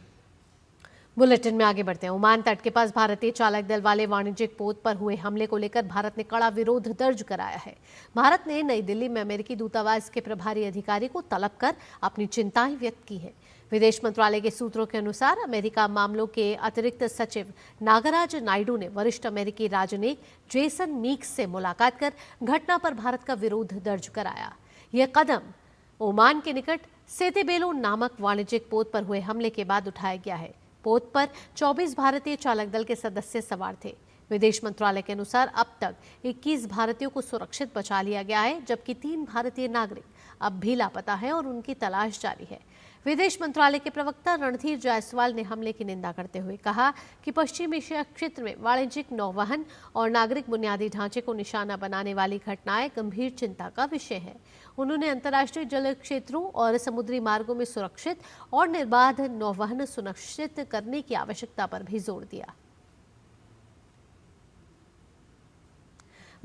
Speaker 1: bulletin में आगे बढ़ते हैं। ओमान तट के पास भारतीय चालक दल वाले वाणिज्यिक पोत पर हुए हमले को लेकर भारत ने कड़ा विरोध दर्ज कराया है। भारत ने नई दिल्ली में अमेरिकी दूतावास के प्रभारी अधिकारी को तलब कर अपनी चिंताएं व्यक्त की है। विदेश मंत्रालय के सूत्रों के अनुसार अमेरिका मामलों के अतिरिक्त सचिव नागराज नायडू ने वरिष्ठ अमेरिकी राजनयिक जेसन मीक्स से मुलाकात कर घटना पर भारत का विरोध दर्ज कराया। यह कदम ओमान के निकट सेतेबेलो नामक वाणिज्यिक पोत पर हुए हमले के बाद उठाया गया है। पोत पर 24 भारतीय चालक दल के सदस्य सवार थे। विदेश मंत्रालय के अनुसार अब तक 21 भारतीयों को सुरक्षित बचा लिया गया है, जबकि 3 भारतीय नागरिक अब भी लापता हैं और उनकी तलाश जारी है। विदेश मंत्रालय के प्रवक्ता रणधीर जायसवाल ने हमले की निंदा करते हुए कहा कि पश्चिम एशिया क्षेत्र में वाणिज्यिक नौवहन और नागरिक बुनियादी ढांचे को निशाना बनाने वाली घटनाएं गंभीर चिंता का विषय है। उन्होंने अंतर्राष्ट्रीय जल क्षेत्रों और समुद्री मार्गों में सुरक्षित और निर्बाध नौवहन सुनिश्चित करने की आवश्यकता पर भी जोर दिया।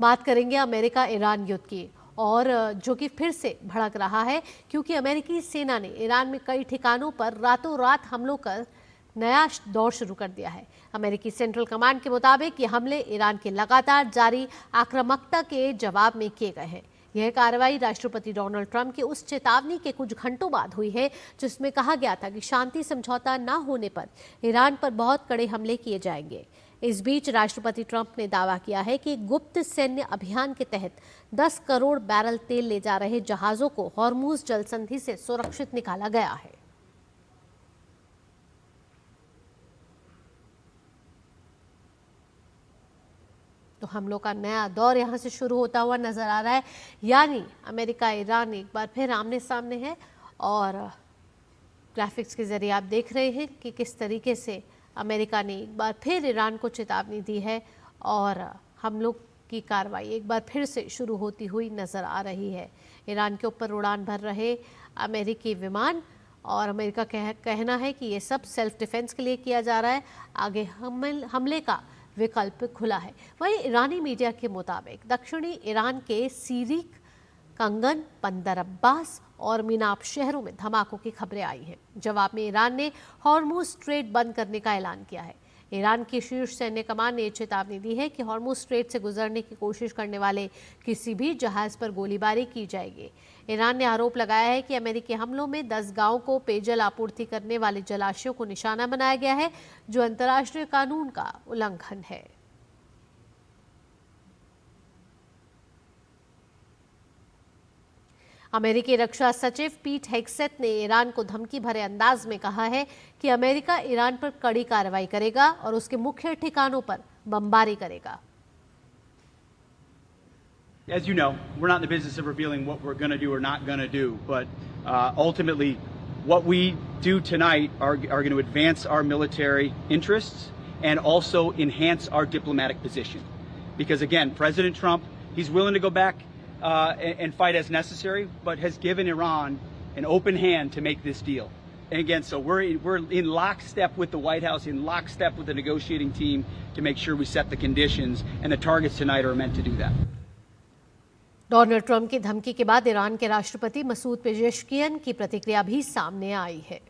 Speaker 1: बात करेंगे अमेरिका ईरान युद्ध की, और जो कि फिर से भड़क रहा है क्योंकि अमेरिकी सेना ने ईरान में कई ठिकानों पर रातों रात हमलों कर नया दौर शुरू कर दिया है। अमेरिकी सेंट्रल कमांड के मुताबिक ये हमले ईरान के लगातार जारी आक्रामकता के जवाब में किए गए हैं। यह कार्रवाई राष्ट्रपति डोनाल्ड ट्रंप की उस चेतावनी के कुछ घंटों बाद हुई है जिसमें कहा गया था कि शांति समझौता न होने पर ईरान पर बहुत कड़े हमले किए जाएंगे। इस बीच राष्ट्रपति ट्रंप ने दावा किया है कि गुप्त सैन्य अभियान के तहत 10 करोड़ बैरल तेल ले जा रहे जहाजों को हॉर्मुज जलसंधि से सुरक्षित निकाला गया है। तो हमलों का नया दौर यहां से शुरू होता हुआ नजर आ रहा है, यानी अमेरिका ईरान एक बार फिर आमने सामने है। और ग्राफिक्स के जरिए आप देख रहे हैं कि किस तरीके से अमेरिका ने एक बार फिर ईरान को चेतावनी दी है और हमलों की कार्रवाई एक बार फिर से शुरू होती हुई नजर आ रही है। ईरान के ऊपर उड़ान भर रहे अमेरिकी विमान, और अमेरिका कहना है कि ये सब सेल्फ डिफेंस के लिए किया जा रहा है, आगे हमले का विकल्प खुला है। वहीं ईरानी मीडिया के मुताबिक दक्षिणी ईरान के सीरीक, कंगन, बंदर अब्बास और मिनाप शहरों में धमाकों की खबरें आई हैं। जवाब में ईरान ने हॉर्मुज स्ट्रेट बंद करने का ऐलान किया है। ईरान की शीर्ष सैन्य कमान ने चेतावनी दी है कि हॉर्मुज स्ट्रेट से गुजरने की कोशिश करने वाले किसी भी जहाज पर गोलीबारी की जाएगी। ईरान ने आरोप लगाया है कि अमेरिकी हमलों में 10 गांवों को पेयजल आपूर्ति करने वाले जलाशयों को निशाना बनाया गया है, जो अंतर्राष्ट्रीय कानून का उल्लंघन है। अमेरिकी रक्षा सचिव पीट हेग्सेथ ने ईरान को धमकी भरे अंदाज में कहा है कि अमेरिका ईरान पर कड़ी कार्रवाई करेगा और उसके मुख्य ठिकानों पर बमबारी करेगा।
Speaker 13: As you know, we're not in the business of revealing what we're going to do or not going to do, but ultimately what we do tonight are going to advance our military interests and also enhance our diplomatic position. Because again, President Trump, he's willing to go back and fight as necessary, but has given Iran an open hand to make this deal. And again, so we're in lockstep with the White House, in lockstep with the negotiating team to make sure we set the conditions, and the targets tonight are meant to do that.
Speaker 1: Donald Trump की धमकी के बाद Iran के राष्ट्रपति Masoud Pezeshkian की प्रतिक्रिया भी सामने आई है।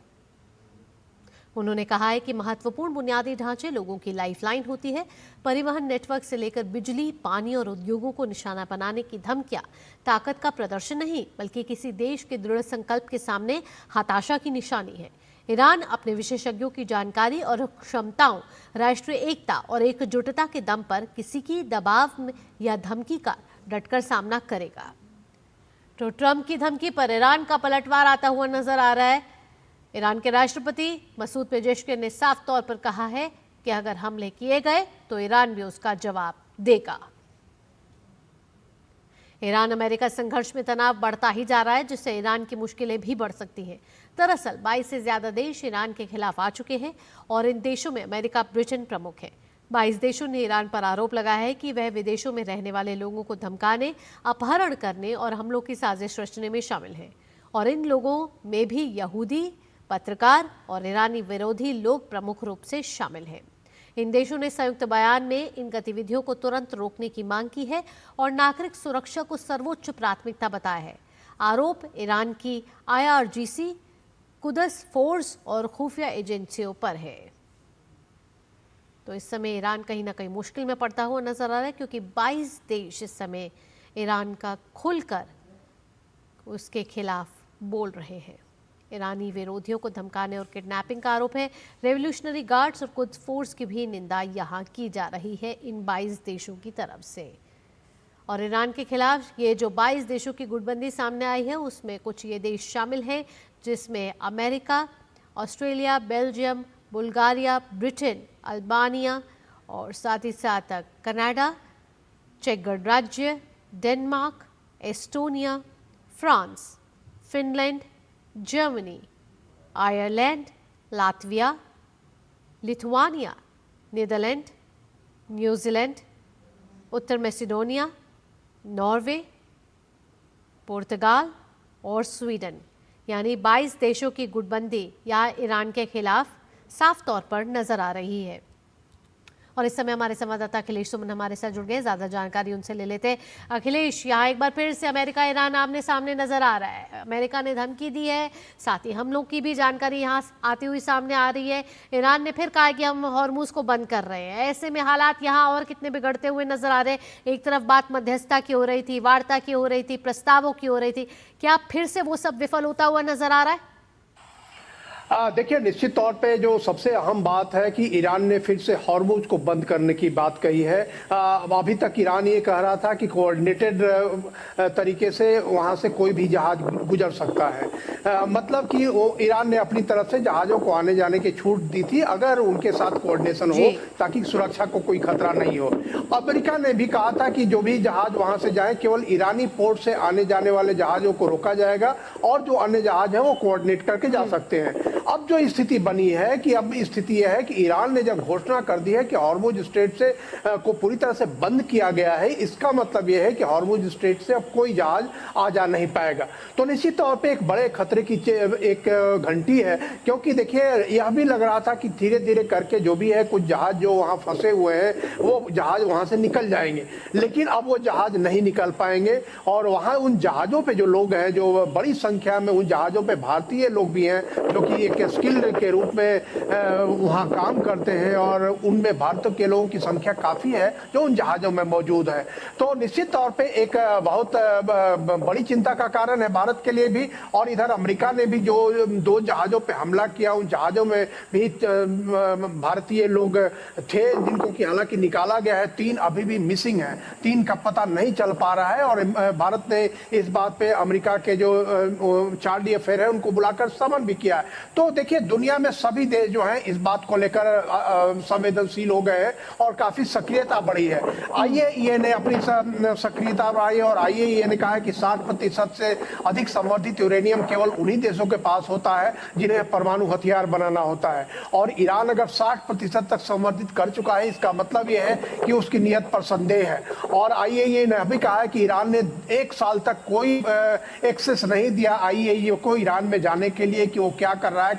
Speaker 1: उन्होंने कहा है कि महत्वपूर्ण बुनियादी ढांचे लोगों की लाइफलाइन होती है। परिवहन नेटवर्क से लेकर बिजली, पानी और उद्योगों को निशाना बनाने की धमकियां ताकत का प्रदर्शन नहीं, बल्कि किसी देश के दृढ़ संकल्प के सामने हताशा की निशानी है। ईरान अपने विशेषज्ञों की जानकारी और क्षमताओं, राष्ट्रीय एकता और एकजुटता के दम पर किसी की दबाव या धमकी का डटकर सामना करेगा। तो ट्रंप की धमकी पर ईरान का पलटवार आता हुआ नजर आ रहा है। ईरान के राष्ट्रपति मसूद पेजेश्कियन ने साफ तौर पर कहा है कि अगर हमले किए गए तो ईरान भी उसका जवाब देगा। ईरान अमेरिका संघर्ष में तनाव बढ़ता ही जा रहा है, जिससे ईरान की मुश्किलें भी बढ़ सकती हैं। दरअसल 22 से ज्यादा देश ईरान के खिलाफ आ चुके हैं और इन देशों में अमेरिका, ब्रिटेन प्रमुख है। 22 देशों ने ईरान पर आरोप लगाया है कि वह विदेशों में रहने वाले लोगों को धमकाने, अपहरण करने और हमलों की साजिश रचने में शामिल है। और इन लोगों में भी यहूदी, पत्रकार और ईरानी विरोधी लोग प्रमुख रूप से शामिल हैं। इन देशों ने संयुक्त बयान में इन गतिविधियों को तुरंत रोकने की मांग की है और नागरिक सुरक्षा को सर्वोच्च प्राथमिकता बताया है। आरोप ईरान की IRGC, कुदस फोर्स और खुफिया एजेंसियों पर है। तो इस समय ईरान कहीं ना कहीं मुश्किल में पड़ता हुआ नजर आ रहा है, क्योंकि 22 देश इस समय ईरान का खुलकर उसके खिलाफ बोल रहे हैं। ईरानी विरोधियों को धमकाने और किडनैपिंग का आरोप है। रेवोल्यूशनरी गार्ड्स और कुछ फोर्स की भी निंदा यहां की जा रही है इन 22 देशों की तरफ से। और ईरान के खिलाफ ये जो 22 देशों की गुटबंदी सामने आई है उसमें कुछ ये देश शामिल हैं जिसमें America, Australia, Belgium, Bulgaria, Britain, Albania और साथ ही साथ कनाडा, चेक गणराज्य, Denmark, Estonia, France, Finland, Germany, Ireland, Latvia, Lithuania, Netherland, New Zealand, उत्तर मैसेडोनिया, नॉर्वे, पुर्तगाल और स्वीडन, यानी 22 देशों की गुटबंदी यहाँ ईरान के खिलाफ साफ तौर पर नजर आ रही है। और इस समय हमारे संवाददाता अखिलेश सुमन हमारे साथ जुड़ गए, ज्यादा जानकारी उनसे ले लेते हैं। अखिलेश, यहाँ एक बार फिर से अमेरिका ईरान आमने सामने नजर आ रहा है। अमेरिका ने धमकी दी है, साथ ही हमलों की भी जानकारी यहाँ आती हुई सामने आ रही है। ईरान ने फिर कहा कि हम हॉर्मुज को बंद कर रहे हैं। ऐसे में हालात यहाँ और कितने बिगड़ते हुए नजर आ रहे हैं। एक तरफ बात मध्यस्थता की हो रही थी, वार्ता की हो रही थी, प्रस्तावों की हो रही थी, क्या फिर से वो सब विफल होता हुआ नजर आ रहा है?
Speaker 14: देखिए, निश्चित तौर पे जो सबसे अहम बात है कि ईरान ने फिर से हॉर्मुज को बंद करने की बात कही है। अभी तक ईरान ये कह रहा था कि कोऑर्डिनेटेड तरीके से वहां से कोई भी जहाज गुजर सकता है। मतलब कि वो ईरान ने अपनी तरफ से जहाजों को आने जाने की छूट दी थी अगर उनके साथ कोऑर्डिनेशन हो, ताकि सुरक्षा को कोई खतरा नहीं हो। अमेरिका ने भी कहा था कि जो भी जहाज वहां से जाए केवल ईरानी पोर्ट से आने जाने वाले जहाजों को रोका जाएगा और जो अन्य जहाज है वो कोऑर्डिनेट करके जा सकते हैं। अब जो स्थिति बनी है कि अब स्थिति यह है कि ईरान ने जब घोषणा कर दी है कि हॉर्मुज स्ट्रेट से को पूरी तरह से बंद किया गया है, इसका मतलब यह है कि हॉर्मुज स्ट्रेट से अब कोई जहाज आ जा नहीं पाएगा। तो निश्चित तौर पे एक बड़े खतरे की एक घंटी है, क्योंकि देखिए यह भी लग रहा था कि धीरे धीरे करके जो भी है कुछ जहाज जो वहां फंसे हुए हैं वो जहाज वहां से निकल जाएंगे, लेकिन अब वो जहाज नहीं निकल पाएंगे। और वहां उन जहाजों पे जो लोग हैं, जो बड़ी संख्या में उन जहाजों पे भारतीय लोग भी हैं जो कि एक स्किल के रूप में वहां काम करते हैं और उनमें भारत के लोगों की संख्या काफी है जो उन जहाजों में मौजूद है। तो निश्चित तौर पे एक बहुत बड़ी चिंता का कारण है भारत के लिए भी। और इधर अमेरिका ने भी जो 2 जहाजों पे हमला किया, उन जहाजों में भी भारतीय लोग थे जिनको कि हालांकि निकाला गया है। 3 अभी भी मिसिंग है, 3 का पता नहीं चल पा रहा है। और भारत ने इस बात पे अमेरिका के जो चार्ली अफेयर है उनको बुलाकर समन भी किया है। तो देखिए दुनिया में सभी देश जो हैं इस बात को लेकर संवेदनशील हो गए हैं और काफी सक्रियता बढ़ी है। आईएईए ने अपनी सक्रियता बढ़ाई है और आईएईए ने कहा है कि 60% से अधिक संवर्धित यूरेनियम केवल उन्हीं देशों के पास होता है जिन्हें परमाणु हथियार बनाना होता है। और ईरान अगर 60% तक संवर्धित कर चुका है, इसका मतलब यह है कि उसकी नीयत पर संदेह है। और आईएईए ने अभी कहा है कि ईरान ने 1 साल तक कोई एक्सेस नहीं दिया आईएईए को ईरान में जाने के लिए कि वो क्या कर रहा है,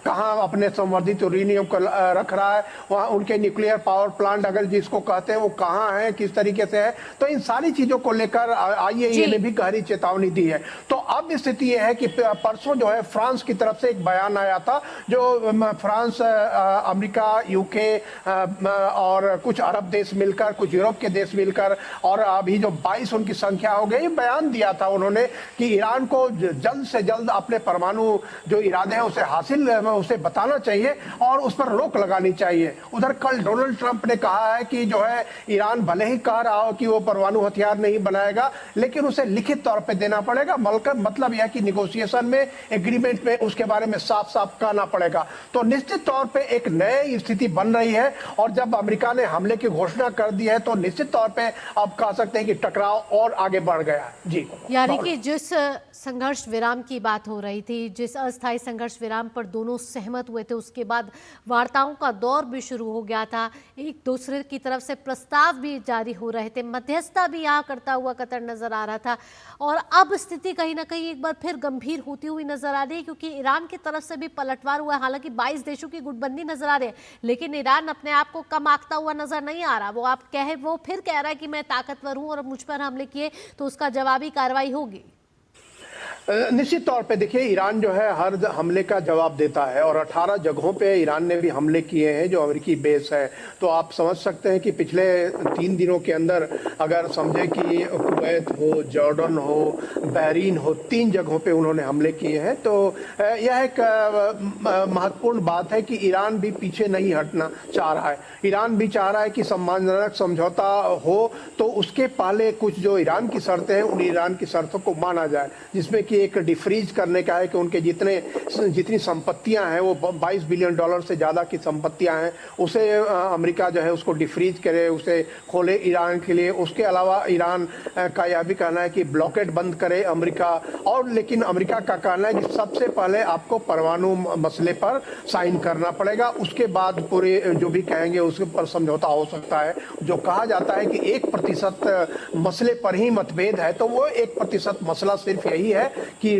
Speaker 14: कहां अपने संवर्धित यूरेनियम को रख रहा है, वहां उनके न्यूक्लियर पावर प्लांट अगर जिसको कहते हैं वो कहां है, किस तरीके से है। तो इन सारी चीजों को लेकर आईएईए ने भी गहरी चेतावनी दी है। तो अब स्थिति यह है कि परसों जो है फ्रांस की तरफ से एक बयान आया था, जो फ्रांस, अमेरिका, यूके और कुछ अरब देश मिलकर, कुछ यूरोप के देश मिलकर और अभी जो 22 उनकी संख्या हो गई, बयान दिया था उन्होंने कि ईरान को जल्द से जल्द अपने परमाणु जो इरादे हैं उसे हासिल उसे बताना चाहिए और उस पर रोक लगानी चाहिए। उधर कल डोनाल्ड ट्रंप ने कहा है कि जो है ईरान भले ही कह रहा हो कि वो परमाणु हथियार नहीं बनाएगा, लेकिन उसे लिखित तौर पे देना पड़ेगा। मतलब यह कि निगोशिएशन में, एग्रीमेंट में उसके बारे में साफ साफ कहना पड़ेगा। तो निश्चित तौर पे एक नई स्थिति बन रही है और जब अमेरिका ने हमले की घोषणा कर दी है तो निश्चित तौर पे अब कह सकते हैं कि टकराव और आगे बढ़ गया है। जी,
Speaker 1: यानी कि जिस संघर्ष विराम की बात हो रही थी, जिस अस्थायी संघर्ष विराम पर दोनों सहमत हुए थे, उसके बाद वार्ताओं का दौर भी शुरू हो गया था। एक दूसरे की तरफ से प्रस्ताव भी जारी हो रहे थे, मध्यस्थता भी यहाँ करता हुआ कतर नजर आ रहा था। और अब स्थिति कहीं ना कहीं एक बार फिर गंभीर होती हुई नजर आ रही है, क्योंकि ईरान की तरफ से भी पलटवार हुआ है। हालांकि 22 देशों की गुटबंदी नजर आ रही है, लेकिन ईरान अपने आप को कम आंकता हुआ नजर नहीं आ रहा। वो फिर कह रहा है कि मैं ताकतवर हूं और मुझ पर हमले किए तो उसका जवाबी कार्रवाई होगी।
Speaker 14: निश्चित तौर पे देखिए, ईरान जो है हर हमले का जवाब देता है और 18 जगहों पे ईरान ने भी हमले किए हैं जो अमेरिकी बेस है। तो आप समझ सकते हैं कि पिछले 3 दिनों के अंदर अगर समझे कि कुवैत हो, जॉर्डन हो, बहरीन हो, 3 जगहों पे उन्होंने हमले किए हैं। तो यह एक महत्वपूर्ण बात है कि ईरान भी पीछे नहीं हटना चाह रहा है। ईरान भी चाह रहा है कि सम्मानजनक समझौता हो तो उसके पहले कुछ जो ईरान की शर्तें हैं उन ईरान की शर्तों को माना जाए, जिसमें कि एक डिफ्रीज करने का है कि उनके जितनी संपत्तियां हैं वो 22 बिलियन डॉलर से ज़्यादा की संपत्तियां हैं उसे अमेरिका जो है उसको डिफ्रीज करे, उसे खोले ईरान के लिए। उसके अलावा ईरान का यह भी कहना है कि ब्लॉकेट बंद करे अमेरिका। और लेकिन अमेरिका का कहना है कि सबसे पहले आपको परमाणु मसले पर साइन करना पड़ेगा, उसके बाद पूरे जो भी कहेंगे उसके पर समझौता हो सकता है। जो कहा जाता है कि 1% मसले पर ही मतभेद है, तो वो 1% मसला सिर्फ यही है कि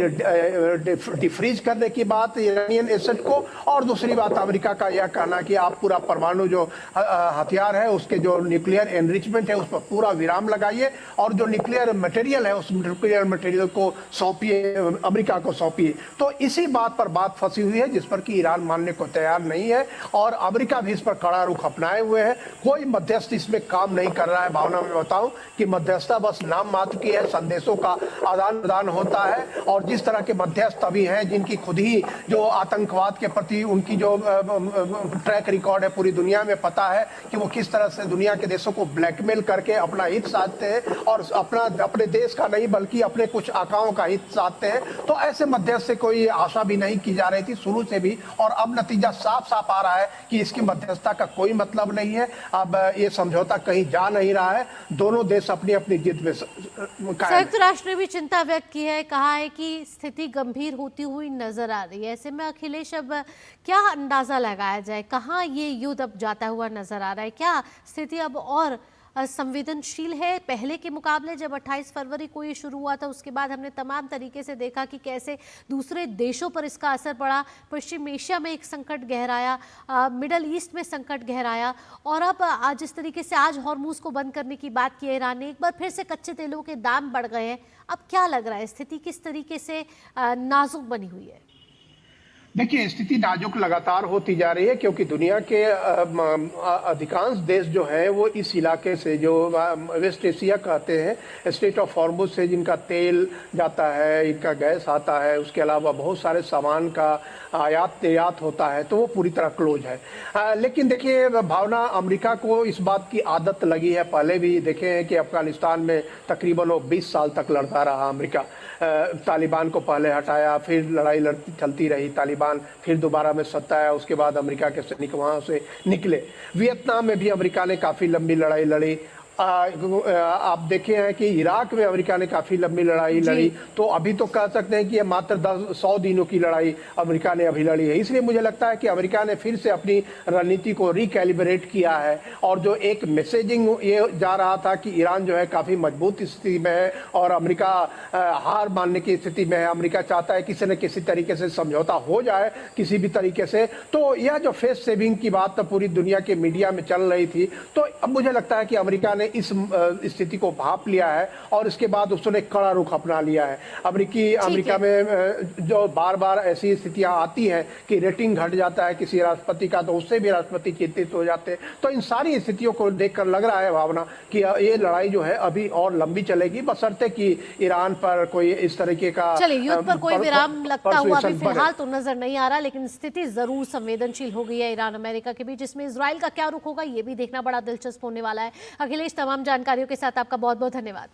Speaker 14: डिफ्रीज करने की बात ईरानियन एसेट को, और दूसरी बात अमेरिका का यह कहना कि आप पूरा परमाणु जो हथियार है उसके जो न्यूक्लियर एनरिचमेंट है उस पर पूरा विराम लगाइए और जो न्यूक्लियर मटेरियल है उस न्यूक्लियर मटेरियल को सौंपिए, अमेरिका को सौंपिए। तो इसी बात पर बात फंसी हुई है जिस पर कि ईरान मानने को तैयार नहीं है और अमेरिका भी इस पर कड़ा रुख अपनाए हुए है। कोई मध्यस्थ इसमें काम नहीं कर रहा है। भावना में बताऊं कि मध्यस्थता बस नाम मात्र की है, संदेशों का आदान प्रदान होता है और जिस तरह के मध्यस्थ अभी हैं जिनकी खुद ही जो आतंकवाद के प्रति उनकी जो ट्रैक रिकॉर्ड है पूरी दुनिया में पता है कि वो किस तरह से दुनिया के देशों को ब्लैकमेल करके अपना हित साधते हैं और अपने देश का नहीं बल्कि अपने कुछ आकाओं का हित साधते हैं। तो ऐसे मध्यस्थ से कोई आशा भी नहीं की जा रही थी शुरू से भी, और अब नतीजा साफ साफ आ रहा है कि इसकी मध्यस्थता का कोई मतलब नहीं है। अब ये समझौता कहीं जा नहीं रहा है, दोनों देश अपनी अपनी जिद में
Speaker 1: संयुक्त राष्ट्र ने भी चिंता व्यक्त की है, कहा है कि स्थिति गंभीर होती हुई नजर आ रही है। ऐसे में अखिलेश अब क्या अंदाजा लगाया जाए, कहाँ ये युद्ध अब जाता हुआ नजर आ रहा है? क्या स्थिति अब और संवेदनशील है पहले के मुकाबले? जब 28 फरवरी को ये शुरू हुआ था उसके बाद हमने तमाम तरीके से देखा कि कैसे दूसरे देशों पर इसका असर पड़ा। पश्चिम एशिया में एक संकट गहराया, मिडल ईस्ट में संकट गहराया और अब आज इस तरीके से आज हॉर्मूज को बंद करने की बात की ईरान ने। एक बार फिर से कच्चे तेलों के दाम बढ़ गए हैं। अब क्या लग रहा है, स्थिति किस तरीके से नाजुक बनी हुई है?
Speaker 14: देखिए, स्थिति नाजुक लगातार होती जा रही है क्योंकि दुनिया के अधिकांश देश जो है वो इस इलाके से, जो वेस्ट एशिया कहते हैं, स्ट्रेट ऑफ हॉर्मुज से जिनका तेल जाता है, इनका गैस आता है, उसके अलावा बहुत सारे सामान का आयात निर्यात होता है, तो वो पूरी तरह क्लोज है। लेकिन देखिए, भावना अमेरिका को इस बात की आदत लगी है। पहले भी देखे हैं कि अफगानिस्तान में तकरीबन वो 20 साल तक लड़ता रहा अमेरिका। तालिबान को पहले हटाया, फिर लड़ाई चलती रही, तालिबान फिर दोबारा में सत्ता आया, उसके बाद अमेरिका के सैनिक वहाँ से निकले। वियतनाम में भी अमेरिका ने काफ़ी लंबी लड़ाई लड़ी। आप देखे हैं कि इराक में अमेरिका ने काफी लंबी लड़ाई लड़ी। तो अभी तो कह सकते हैं कि ये मात्र 100 दिनों की लड़ाई अमेरिका ने अभी लड़ी है। इसलिए मुझे लगता है कि अमेरिका ने फिर से अपनी रणनीति को रिकैलिब्रेट किया है और जो एक मैसेजिंग ये जा रहा था कि ईरान जो है काफी मजबूत स्थिति में है और अमेरिका हार मानने की स्थिति में है, अमेरिका चाहता है किसी न किसी तरीके से समझौता हो जाए किसी भी तरीके से। तो यह जो फेस सेविंग की बात तो पूरी दुनिया के मीडिया में चल रही थी, तो अब मुझे लगता है कि अमेरिका इस स्थिति को भांप लिया है और इसके बाद उसने कड़ा रुख अपना लिया है। अमेरिका में जो बार बार ऐसी स्थितियां आती हैं कि रेटिंग घट जाता है किसी राष्ट्रपति का, तो उससे भी राष्ट्रपति चिंतित हो जाते हैं। तो इन सारी स्थितियों को देखकर लग रहा है भावना कि ये लड़ाई जो है अभी और लंबी चलेगी, बशर्ते कि ईरान पर कोई इस तरीके का
Speaker 1: युद्ध पर कोई विराम लगता हुआ अभी फिलहाल तो नजर नहीं आ रहा, लेकिन स्थिति जरूर संवेदनशील हो गई है ईरान अमेरिका के बीच। इसमें इजराइल का क्या रुख होगा ये भी देखना बड़ा दिलचस्प होने वाला है। अखिलेश, तमाम जानकारियों के साथ आपका बहुत बहुत धन्यवाद।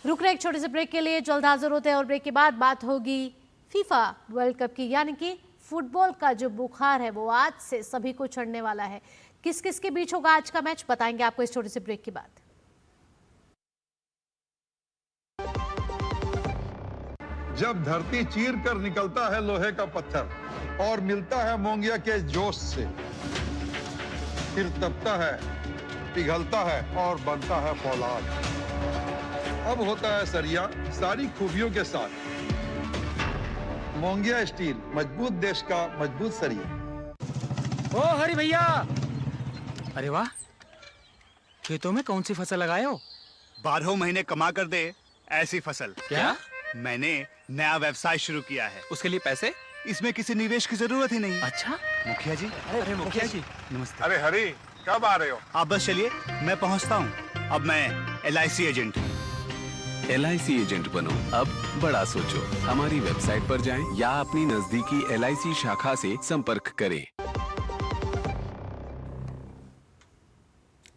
Speaker 1: रुक रहे एक छोटे से ब्रेक के लिए, जल्द हाजिर होते हैं और ब्रेक के बाद बात होगी फीफा वर्ल्ड कप की, यानी कि फुटबॉल का जो बुखार है वो आज से सभी को चढ़ने वाला है। किस किस के बीच होगा आज का मैच, बताएंगे आपको इस छोटे से ब्रेक के बाद।
Speaker 9: जब धरती चीर कर निकलता है लोहे का पत्थर और मिलता है मोंगिया के जोश से, फिर तपता है, पिघलता है और बनता है फौलाद। अब होता है सरिया सारी खूबियों के साथ। मोंगिया स्टील, मजबूत देश का मजबूत सरिया।
Speaker 7: ओ हरि भैया, अरे वाह, खेतों में कौन सी फसल लगाए हो?
Speaker 15: 12 महीने कमा कर दे ऐसी फसल।
Speaker 7: क्या?
Speaker 15: मैंने नया व्यवसाय शुरू किया है।
Speaker 7: उसके लिए पैसे?
Speaker 15: इसमें किसी निवेश की जरूरत ही नहीं।
Speaker 7: अच्छा
Speaker 15: मुखिया जी।
Speaker 7: अरे मुखिया जी
Speaker 15: नमस्ते।
Speaker 9: अरे हरी, कब आ रहे हो?
Speaker 15: आप बस चलिए, मैं पहुंचता हूँ। अब मैं LIC एजेंट हूँ।
Speaker 16: LIC एजेंट बनो, अब बड़ा सोचो। हमारी वेबसाइट पर जाएं या अपनी नजदीकी LIC शाखा से संपर्क करें।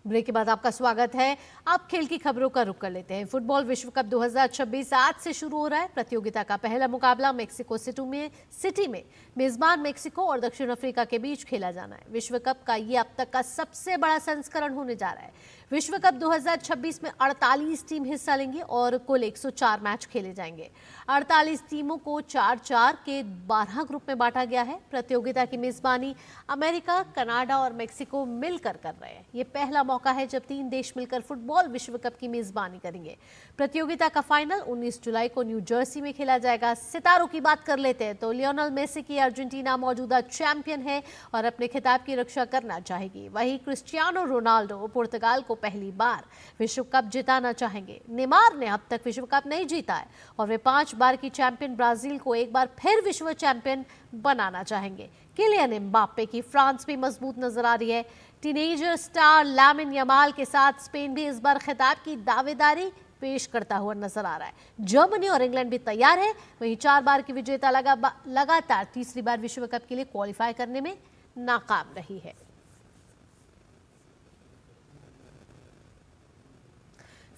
Speaker 1: ब्रेक के बाद आपका स्वागत है। अब खेल की खबरों का रुख कर लेते हैं। फुटबॉल विश्व कप 2026 आज से शुरू हो रहा है। प्रतियोगिता का पहला मुकाबला मेक्सिको सिटी में मेजबान मेक्सिको और दक्षिण अफ्रीका के बीच खेला जाना है। विश्व कप का ये अब तक का सबसे बड़ा संस्करण होने जा रहा है। विश्व कप 2026 में 48 टीम हिस्सा लेंगी और कुल 104 मैच खेले जाएंगे। 48 टीमों को 4-4 के 12 ग्रुप में बांटा गया है। प्रतियोगिता की मेजबानी अमेरिका, कनाडा और मेक्सिको मिलकर कर रहे हैं। ये पहला मौका है जब 3 देश मिलकर फुटबॉल विश्व कप की मेजबानी करेंगे। प्रतियोगिता का फाइनल 19 जुलाई को न्यू जर्सी में खेला जाएगा। सितारों की बात कर लेते हैं तो लियोनेल मेसी की अर्जेंटीना मौजूदा चैंपियन है और अपने खिताब की रक्षा करना चाहेगी। वहीं क्रिस्टियानो रोनाल्डो पुर्तगाल को पहली बार विश्व कप जिताना चाहेंगे। नेमार ने अब तक विश्व कप नहीं जीता है और वे 5 बार की चैंपियन ब्राजील को एक बार फिर विश्व चैंपियन बनाना चाहेंगे। किलियन एम्बाप्पे की फ्रांस भी मजबूत नजर आ रही है। टीनेजर स्टार लामिन यमाल के साथ स्पेन भी इस बार खिताब की दावेदारी पेश करता हुआ नजर आ रहा है। जर्मनी और इंग्लैंड भी तैयार है। वहीं 4 बार की विजेता लगातार तीसरी बार विश्व कप के लिए क्वालिफाई करने में नाकाम रही है।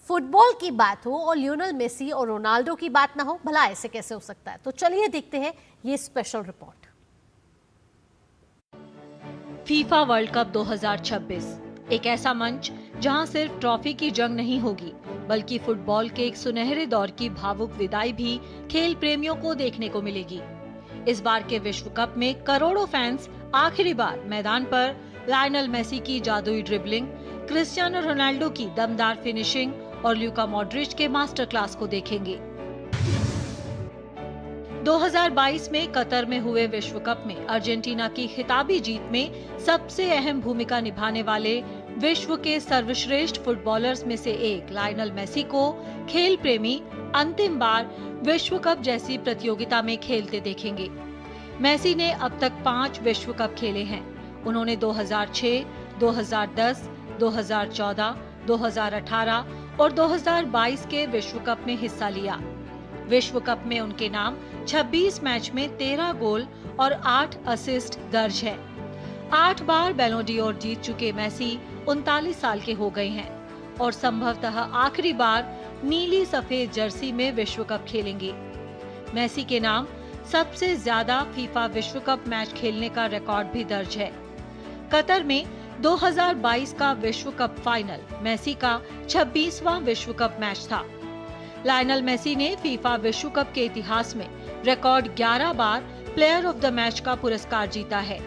Speaker 1: फुटबॉल की बात हो और लियोनेल मेसी और रोनाल्डो की बात ना हो, भला ऐसे कैसे हो सकता है? तो चलिए देखते हैं ये special report.
Speaker 17: FIFA world cup 2026 एक ऐसा मंच जहां सिर्फ ट्रॉफी की जंग नहीं होगी बल्कि फुटबॉल के एक सुनहरे दौर की भावुक विदाई भी खेल प्रेमियों को देखने को मिलेगी। इस बार के विश्व कप में करोड़ों फैंस आखिरी बार मैदान पर लायनल मेसी की जादुई ड्रिबलिंग, क्रिस्टियानो रोनाल्डो की दमदार फिनिशिंग और ल्यूका मॉड्रिच के मास्टर क्लास को देखेंगे। 2022 में कतर में हुए विश्व कप में अर्जेंटीना की खिताबी जीत में सबसे अहम भूमिका निभाने वाले विश्व के सर्वश्रेष्ठ फुटबॉलर्स में से एक लायनल मेसी को खेल प्रेमी अंतिम बार विश्व कप जैसी प्रतियोगिता में खेलते देखेंगे। मेसी ने अब तक 5 विश्व कप खेले हैं। उन्होंने 2006, 2010, 2014, 2018 और 2022 के विश्व कप में हिस्सा लिया। विश्व कप में उनके नाम 26 मैच में 13 गोल और 8 असिस्ट दर्ज है। 8 बार बैलों ड'ओर जीत चुके मेसी 39 साल के हो गए हैं और संभवतः आखिरी बार नीली सफेद जर्सी में विश्व कप खेलेंगे। मेसी के नाम सबसे ज्यादा फीफा विश्व कप मैच खेलने का रिकॉर्ड भी दर्ज है। कतर में 2022 का विश्व कप फाइनल मेसी का 26वां विश्व कप मैच था। लायनल मेसी ने फीफा विश्व कप के इतिहास में record 11 bar player of the match का पुरस्कार जीता है।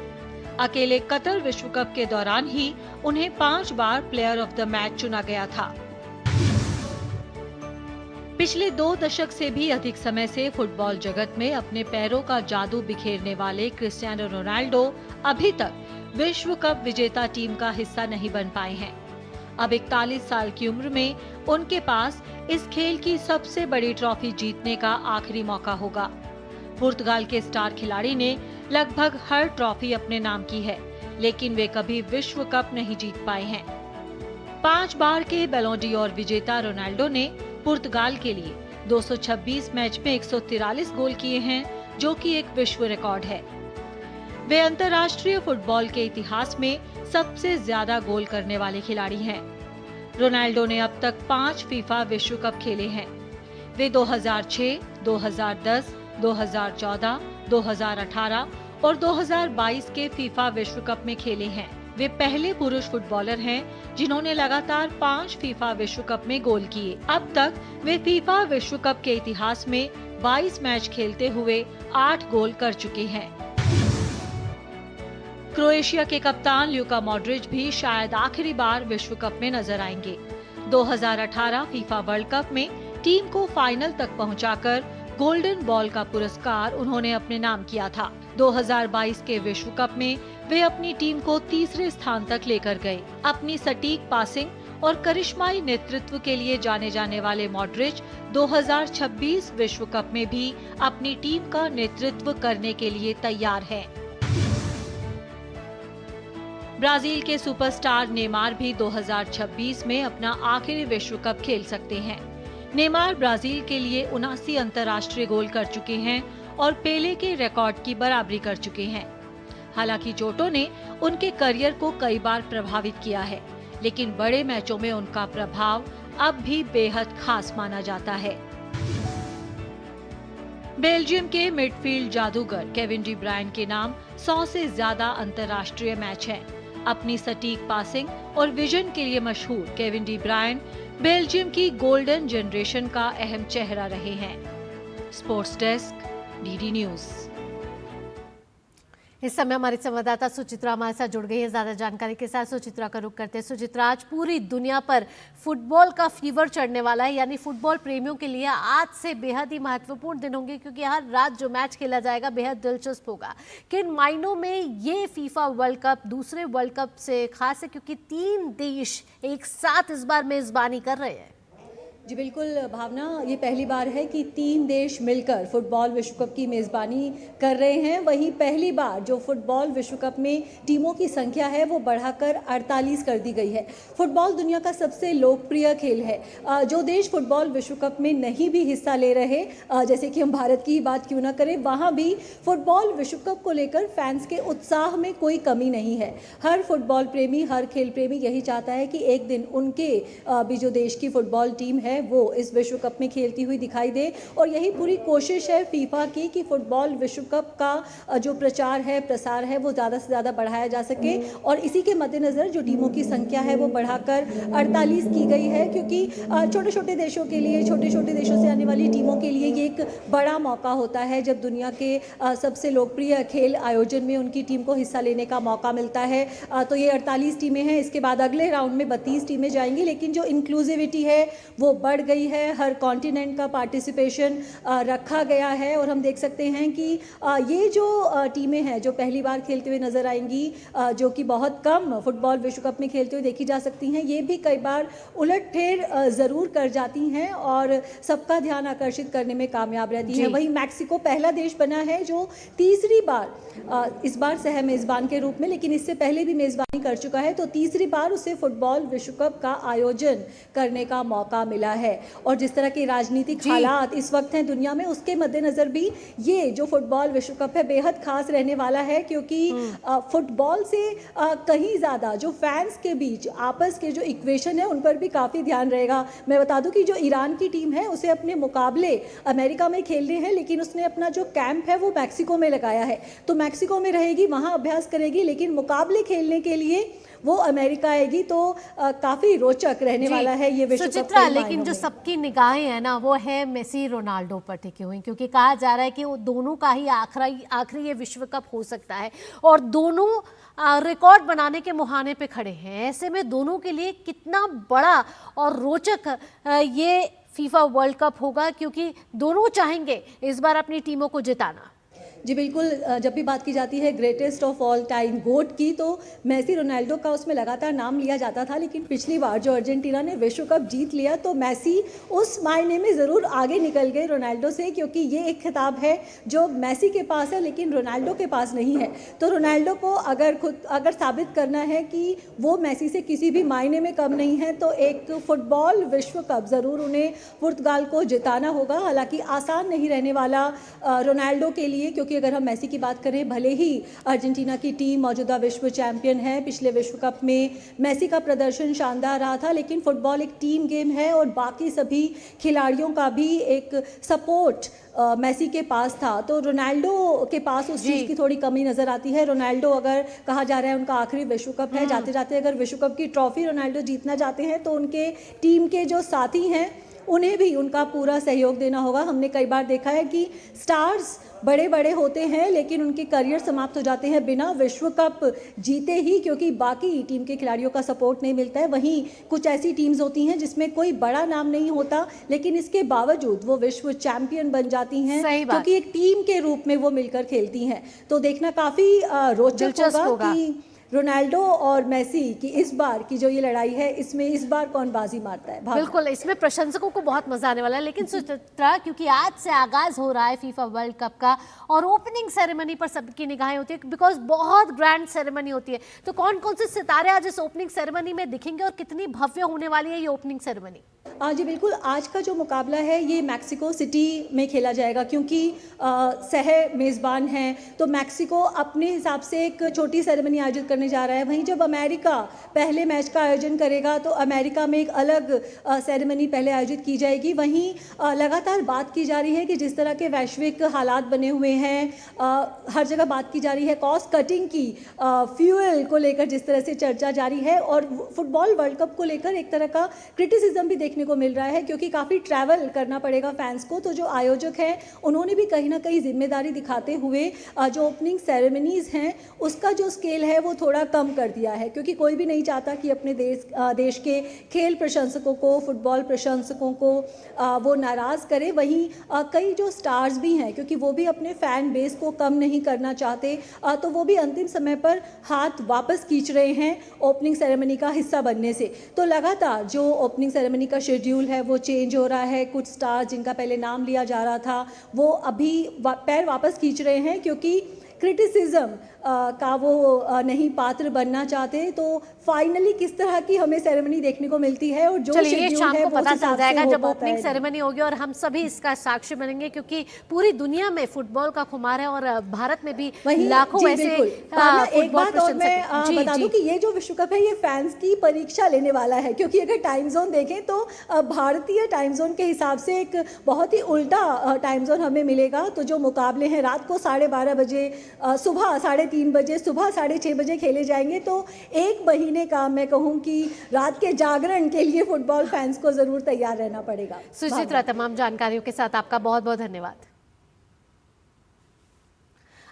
Speaker 17: अकेले कतर विश्व कप के दौरान ही उन्हें 5 बार प्लेयर ऑफ द मैच चुना गया था। पिछले 2 दशक से भी अधिक समय से फुटबॉल जगत में अपने पैरों का जादू बिखेरने वाले क्रिस्टियानो रोनाल्डो अभी तक विश्व कप विजेता टीम का हिस्सा नहीं बन पाए हैं। अब 41 साल की उम्र में उनके पास इस खेल की सबसे बड़ी ट्रॉफी जीतने का आखिरी मौका होगा। पुर्तगाल के स्टार खिलाड़ी ने लगभग हर ट्रॉफी अपने नाम की है, लेकिन वे कभी विश्व कप नहीं जीत पाए हैं। 5 बार के बैलों ड'ओर विजेता रोनाल्डो ने पुर्तगाल के लिए 226 मैच में 143 गोल किए हैं, जो कि एक विश्व रिकॉर्ड है। वे अंतर्राष्ट्रीय फुटबॉल के इतिहास में सबसे ज्यादा गोल करने वाले खिलाड़ी हैं। रोनाल्डो ने अब तक 5 फीफा विश्व कप खेले हैं। वे 2006, 2010, 2014, 2018 और 2022 के फीफा विश्व कप में खेले हैं। वे पहले पुरुष फुटबॉलर हैं जिन्होंने लगातार 5 फीफा विश्व कप में गोल किए। अब तक वे फीफा विश्व कप के इतिहास में 22 मैच खेलते हुए 8 गोल कर चुके हैं। क्रोएशिया के कप्तान ल्यूका मॉड्रिच भी शायद आखिरी बार विश्व कप में नजर आएंगे। 2018 फीफा वर्ल्ड कप में टीम को फाइनल तक पहुंचाकर गोल्डन बॉल का पुरस्कार उन्होंने अपने नाम किया था। 2022 के विश्व कप में वे अपनी टीम को तीसरे स्थान तक लेकर गए। अपनी सटीक पासिंग और करिश्माई नेतृत्व के लिए जाने जाने वाले मॉड्रिच 2026 विश्व कप में भी अपनी टीम का नेतृत्व करने के लिए तैयार हैं। ब्राजील के सुपरस्टार नेमार भी 2026 में अपना आखिरी विश्व कप खेल सकते हैं। नेमार ब्राजील के लिए 79 अंतर्राष्ट्रीय गोल कर चुके हैं और पेले के रिकॉर्ड की बराबरी कर चुके हैं। हालांकि चोटों ने उनके करियर को कई बार प्रभावित किया है, लेकिन बड़े मैचों में उनका प्रभाव अब भी बेहद खास माना जाता है। बेल्जियम के मिडफील्ड जादूगर केविन डी ब्रायन के नाम 100 से ज्यादा अंतर्राष्ट्रीय मैच हैं। अपनी सटीक पासिंग और विजन के लिए मशहूर केविन डी ब्रायन बेल्जियम की गोल्डन जनरेशन का अहम चेहरा रहे हैं। Sports desk, DD news.
Speaker 1: इस समय हमारी संवाददाता सुचित्रा हमारे साथ जुड़ गई है ज्यादा जानकारी के साथ। सुचित्रा का रुख करते हैं। सुचित्रा, आज पूरी दुनिया पर फुटबॉल का फीवर चढ़ने वाला है, यानी फुटबॉल प्रेमियों के लिए आज से बेहद ही महत्वपूर्ण दिन होंगे, क्योंकि हर रात जो मैच खेला जाएगा बेहद दिलचस्प होगा। किन मायनों में ये फीफा वर्ल्ड कप दूसरे वर्ल्ड कप से खास है, क्योंकि 3 देश एक साथ इस बार मेजबानी कर रहे हैं?
Speaker 18: जी बिल्कुल भावना, ये पहली बार है कि 3 देश मिलकर फुटबॉल विश्व कप की मेज़बानी कर रहे हैं। वहीं पहली बार जो फुटबॉल विश्व कप में टीमों की संख्या है वो बढ़ाकर 48 कर दी गई है। फुटबॉल दुनिया का सबसे लोकप्रिय खेल है। जो देश फुटबॉल विश्व कप में नहीं भी हिस्सा ले रहे, जैसे कि हम भारत की ही बात क्यों ना करें, वहाँ भी फुटबॉल विश्व कप को लेकर फैंस के उत्साह में कोई कमी नहीं है। हर फुटबॉल प्रेमी, हर खेल प्रेमी यही चाहता है कि एक दिन उनके भी जो देश की फुटबॉल टीम है वो इस विश्व कप में खेलती हुई दिखाई दे, और यही पूरी कोशिश है फीफा की कि फुटबॉल विश्व कप का जो प्रचार है, प्रसार है, वो ज़्यादा से ज़्यादा बढ़ाया जा सके। और इसी के मद्देनज़र जो टीमों की संख्या है वो बढ़ाकर 48 की गई है, क्योंकि छोटे छोटे देशों के लिए, छोटे छोटे देशों से आने वाली टीमों के लिए ये एक बड़ा मौका होता है जब दुनिया के सबसे लोकप्रिय खेल आयोजन में उनकी टीम को हिस्सा लेने का मौका मिलता है। तो ये 48 टीमें हैं। इसके बाद अगले राउंड में 32 टीमें जाएंगी, लेकिन जो इंक्लूसिविटी है वो बढ़ गई है। हर कॉन्टिनेंट का पार्टिसिपेशन रखा गया है, और हम देख सकते हैं कि ये जो टीमें हैं जो पहली बार खेलते हुए नजर आएंगी, जो कि बहुत कम फुटबॉल विश्व कप में खेलते हुए देखी जा सकती हैं, ये भी कई बार उलटफेर ज़रूर कर जाती हैं और सबका ध्यान आकर्षित करने में कामयाब रहती हैं। वहीं मैक्सिको पहला देश बना है जो तीसरी बार इस बार सह मेज़बान के रूप में, लेकिन इससे पहले भी मेज़बानी कर चुका है, तो तीसरी बार उसे फुटबॉल विश्व कप का आयोजन करने का मौका मिला है। और जिस तरह के राजनीतिक हालात इस वक्त हैं दुनिया में, उसके मद्देनजर भी ये जो फुटबॉल विश्व कप है बेहद खास रहने वाला है, क्योंकि फुटबॉल से कहीं ज़्यादा जो फैंस के बीच आपस के जो इक्वेशन है उन पर भी काफ़ी ध्यान रहेगा। मैं बता दूं कि जो ईरान की टीम है उसे अपने मुकाबले अमेरिका में खेलने हैं, लेकिन उसने अपना जो कैंप है वो मैक्सिको में लगाया है, तो मैक्सिको में रहेगी, वहाँ अभ्यास करेगी, लेकिन मुकाबले खेलने के लिए वो अमेरिका आएगी। तो काफी रोचक रहने वाला है ये विश्व कप।
Speaker 1: सुचित्रा, लेकिन जो सबकी निगाहें हैं ना वो है मेसी रोनाल्डो पर टिकी हुई, क्योंकि कहा जा रहा है कि वो दोनों का ही आखिरी ये विश्व कप हो सकता है, और दोनों रिकॉर्ड बनाने के मुहाने पे खड़े हैं। ऐसे में दोनों के लिए कितना बड़ा और रोचक ये फीफा वर्ल्ड कप होगा, क्योंकि दोनों चाहेंगे इस बार अपनी टीमों को जिताना।
Speaker 18: जी बिल्कुल, जब भी बात की जाती है greatest of all time GOAT की, तो मेसी रोनाल्डो का उसमें लगातार नाम लिया जाता था, लेकिन पिछली बार जो अर्जेंटीना ने विश्व कप जीत लिया तो मेसी उस मायने में ज़रूर आगे निकल गए रोनाल्डो से, क्योंकि ये एक खिताब है जो मेसी के पास है लेकिन रोनाल्डो के पास नहीं है। तो रोनाल्डो को अगर साबित करना है कि वो मेसी से किसी भी मायने में कम नहीं है, तो एक फुटबॉल विश्व कप ज़रूर उन्हें पुर्तगाल को जिताना होगा। हालांकि आसान नहीं रहने वाला रोनाल्डो के लिए, क्योंकि अगर हम मेसी की बात करें, भले ही अर्जेंटीना की टीम मौजूदा विश्व चैंपियन है, पिछले विश्व कप में मेसी का प्रदर्शन शानदार रहा था, लेकिन फुटबॉल एक टीम गेम है और बाकी सभी खिलाड़ियों का भी एक सपोर्ट मेसी के पास था। तो रोनाल्डो के पास उस चीज़ की थोड़ी कमी नज़र आती है। रोनाल्डो, अगर कहा जा रहा है उनका आखिरी विश्व कप है, जाते जाते अगर विश्व कप की ट्रॉफी रोनाल्डो जीतना चाहते हैं तो उनके टीम के जो साथी हैं उन्हें भी उनका पूरा सहयोग देना होगा। हमने कई बार देखा है कि स्टार्स बड़े बड़े होते हैं लेकिन उनके करियर समाप्त हो जाते हैं बिना विश्व कप जीते ही, क्योंकि बाकी टीम के खिलाड़ियों का सपोर्ट नहीं मिलता है। वहीं कुछ ऐसी टीम्स होती हैं जिसमें कोई बड़ा नाम नहीं होता, लेकिन इसके बावजूद वो विश्व चैंपियन बन जाती हैं, क्योंकि एक टीम के रूप में वो मिलकर खेलती हैं। तो देखना काफ़ी रोचक होगा कि रोनाल्डो और मेसी की इस बार की जो ये लड़ाई है, इसमें इस बार कौन बाजी मारता है।
Speaker 1: बिल्कुल, इसमें प्रशंसकों को बहुत मजा आने वाला है। लेकिन सुचित्रा, क्योंकि आज से आगाज हो रहा है फीफा वर्ल्ड कप का और ओपनिंग सेरेमनी पर सबकी निगाहें होती है, बिकॉज बहुत ग्रैंड सेरेमनी होती है, तो कौन कौन से सितारे आज इस ओपनिंग सेरेमनी में दिखेंगे और कितनी भव्य होने वाली है ये ओपनिंग सेरेमनी?
Speaker 18: जी बिल्कुल, आज का जो मुकाबला है ये मैक्सिको सिटी में खेला जाएगा, क्योंकि सह मेज़बान हैं, तो मैक्सिको अपने हिसाब से एक छोटी सेरेमनी आयोजित करने जा रहा है। वहीं जब अमेरिका पहले मैच का आयोजन करेगा तो अमेरिका में एक अलग सेरेमनी पहले आयोजित की जाएगी। वहीं लगातार बात की जा रही है कि जिस तरह के वैश्विक हालात बने हुए हैं, हर जगह बात की जा रही है कॉस्ट कटिंग की, फ्यूल को लेकर जिस तरह से चर्चा जारी है, और फुटबॉल वर्ल्ड कप को लेकर एक तरह का क्रिटिसिज्म भी देखने को मिल रहा है, क्योंकि काफ़ी ट्रैवल करना पड़ेगा फैंस को। तो जो आयोजक हैं उन्होंने भी कहीं ना कहीं जिम्मेदारी दिखाते हुए जो ओपनिंग सेरेमनीज़ हैं उसका जो स्केल है वो थोड़ा कम कर दिया है, क्योंकि कोई भी नहीं चाहता कि अपने देश के खेल प्रशंसकों को, फुटबॉल प्रशंसकों को वो नाराज़ करे। वहीं कई जो स्टार्स भी हैं, क्योंकि वो भी अपने फ़ैन बेस को कम नहीं करना चाहते, तो वो भी अंतिम समय पर हाथ वापस खींच रहे हैं ओपनिंग सेरेमनी का हिस्सा बनने से। तो लगातार जो ओपनिंग सेरेमनी का शेड्यूल है वो चेंज हो रहा है। कुछ स्टार जिनका पहले नाम लिया जा रहा था वो अभी पैर वापस खींच रहे हैं, क्योंकि क्रिटिसिज्म का वो नहीं पात्र बनना चाहते। तो फाइनली किस तरह की हमें सेरेमनी देखने को मिलती है और जो
Speaker 1: चलिए शाम
Speaker 18: है
Speaker 1: को
Speaker 18: वो
Speaker 1: पता चल जाएगा जब ओपनिंग
Speaker 18: है।
Speaker 1: सेरेमनी होगी और हम सभी इसका साक्षी बनेंगे, क्योंकि पूरी दुनिया में फुटबॉल का खुमार है और भारत में भी लाखों ऐसे
Speaker 18: एक बात और मैं बता दूं कि ये जो विश्व कप है ये फैंस की परीक्षा लेने वाला है, क्योंकि अगर टाइम जोन देखें तो भारतीय टाइम जोन के हिसाब से एक बहुत ही उल्टा टाइम जोन हमें मिलेगा। तो जो मुकाबले हैं रात को 12:30 बजे, सुबह 3:30 बजे, सुबह 6:30 बजे खेले जाएंगे। तो एक महीने का मैं कहूँ कि रात के जागरण के लिए फुटबॉल फैंस को जरूर तैयार रहना पड़ेगा।
Speaker 1: सुचित्रा, तमाम जानकारियों के साथ आपका बहुत बहुत धन्यवाद।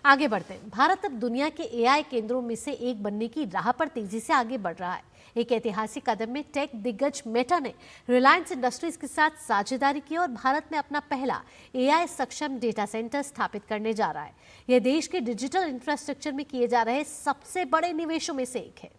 Speaker 1: आगे बढ़ते हैं। भारत अब दुनिया के एआई केंद्रों में से एक बनने की राह पर तेजी से आगे बढ़ रहा है। एक ऐतिहासिक कदम में टेक दिग्गज मेटा ने रिलायंस इंडस्ट्रीज के साथ साझेदारी की और भारत में अपना पहला एआई सक्षम डेटा सेंटर स्थापित करने जा रहा है। यह देश के डिजिटल इंफ्रास्ट्रक्चर में किए जा रहे सबसे बड़े निवेशों में से एक है।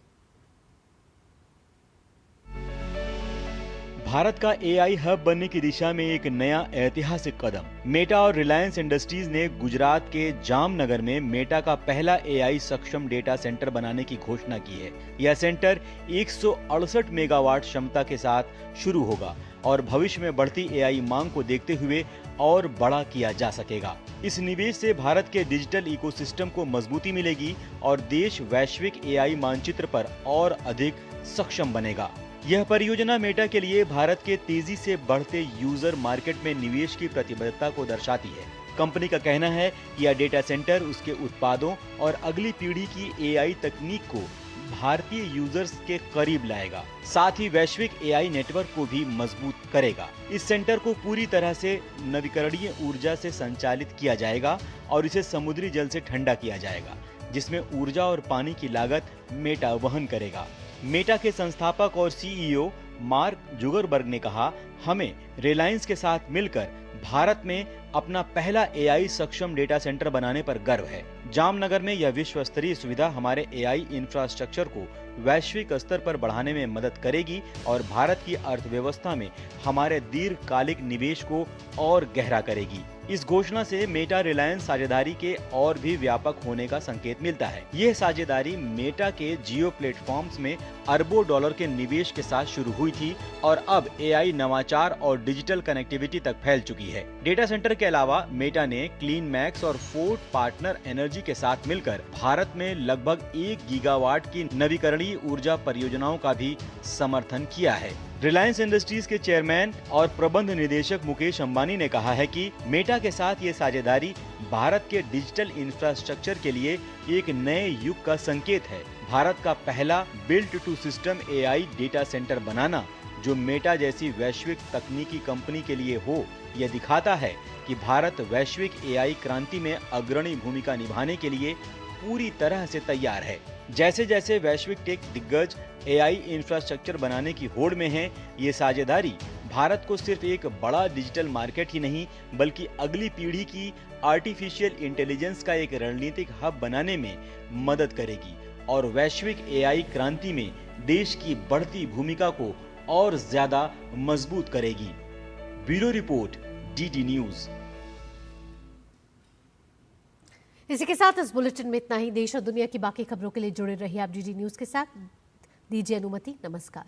Speaker 19: भारत का एआई हब बनने की दिशा में एक नया ऐतिहासिक कदम। मेटा और रिलायंस इंडस्ट्रीज ने गुजरात के जामनगर में मेटा का पहला एआई सक्षम डेटा सेंटर बनाने की घोषणा की है। यह सेंटर 168 मेगावाट क्षमता के साथ शुरू होगा और भविष्य में बढ़ती एआई मांग को देखते हुए और बड़ा किया जा सकेगा। इस निवेश से भारत के डिजिटल इकोसिस्टम को मजबूती मिलेगी और देश वैश्विक एआई मानचित्र पर और अधिक सक्षम बनेगा। यह परियोजना मेटा के लिए भारत के तेजी से बढ़ते यूजर मार्केट में निवेश की प्रतिबद्धता को दर्शाती है। कंपनी का कहना है कि यह डेटा सेंटर उसके उत्पादों और अगली पीढ़ी की एआई तकनीक को भारतीय यूजर्स के करीब लाएगा, साथ ही वैश्विक एआई नेटवर्क को भी मजबूत करेगा। इस सेंटर को पूरी तरह से नवीकरणीय ऊर्जा से संचालित किया जाएगा और इसे समुद्री जल से ठंडा किया जाएगा, जिसमें ऊर्जा और पानी की लागत मेटा वहन करेगा। मेटा के संस्थापक और सीईओ मार्क जुगरबर्ग ने कहा, हमें रिलायंस के साथ मिलकर भारत में अपना पहला एआई सक्षम डेटा सेंटर बनाने पर गर्व है। जामनगर में यह विश्व स्तरीय सुविधा हमारे एआई इंफ्रास्ट्रक्चर को वैश्विक स्तर पर बढ़ाने में मदद करेगी और भारत की अर्थव्यवस्था में हमारे दीर्घकालिक निवेश को और गहरा करेगी। इस घोषणा से मेटा रिलायंस साझेदारी के और भी व्यापक होने का संकेत मिलता है। यह साझेदारी मेटा के जियो प्लेटफॉर्म्स में अरबों डॉलर के निवेश के साथ शुरू हुई थी और अब एआई नवाचार और डिजिटल कनेक्टिविटी तक फैल चुकी है। डेटा सेंटर के अलावा मेटा ने क्लीन मैक्स और फोर्ट पार्टनर एनर्जी के साथ मिलकर भारत में लगभग 1 गीगावाट की नवीकरणीय ऊर्जा परियोजनाओं का भी समर्थन किया है। रिलायंस इंडस्ट्रीज के चेयरमैन और प्रबंध निदेशक मुकेश अंबानी ने कहा है कि मेटा के साथ ये साझेदारी भारत के डिजिटल इंफ्रास्ट्रक्चर के लिए एक नए युग का संकेत है। भारत का पहला built to system AI data center बनाना, जो मेटा जैसी वैश्विक तकनीकी कंपनी के लिए हो, यह दिखाता है कि भारत वैश्विक एआई क्रांति में अग्रणी भूमिका निभाने के लिए पूरी तरह से तैयार है। जैसे जैसे वैश्विक टेक दिग्गज एआई इंफ्रास्ट्रक्चर बनाने की होड़ में हैं, ये साझेदारी भारत को सिर्फ एक बड़ा डिजिटल मार्केट ही नहीं, बल्कि अगली पीढ़ी की आर्टिफिशियल इंटेलिजेंस का एक रणनीतिक हब बनाने में मदद करेगी और वैश्विक एआई क्रांति में देश की बढ़ती भूमिका को और ज्यादा मजबूत करेगी। Bureau report, DD news.
Speaker 1: इसी के साथ इस बुलेटिन में इतना ही। देश और दुनिया की बाकी खबरों के लिए जुड़े रहिए आप डीडी न्यूज के साथ। दीजिए अनुमति। नमस्कार।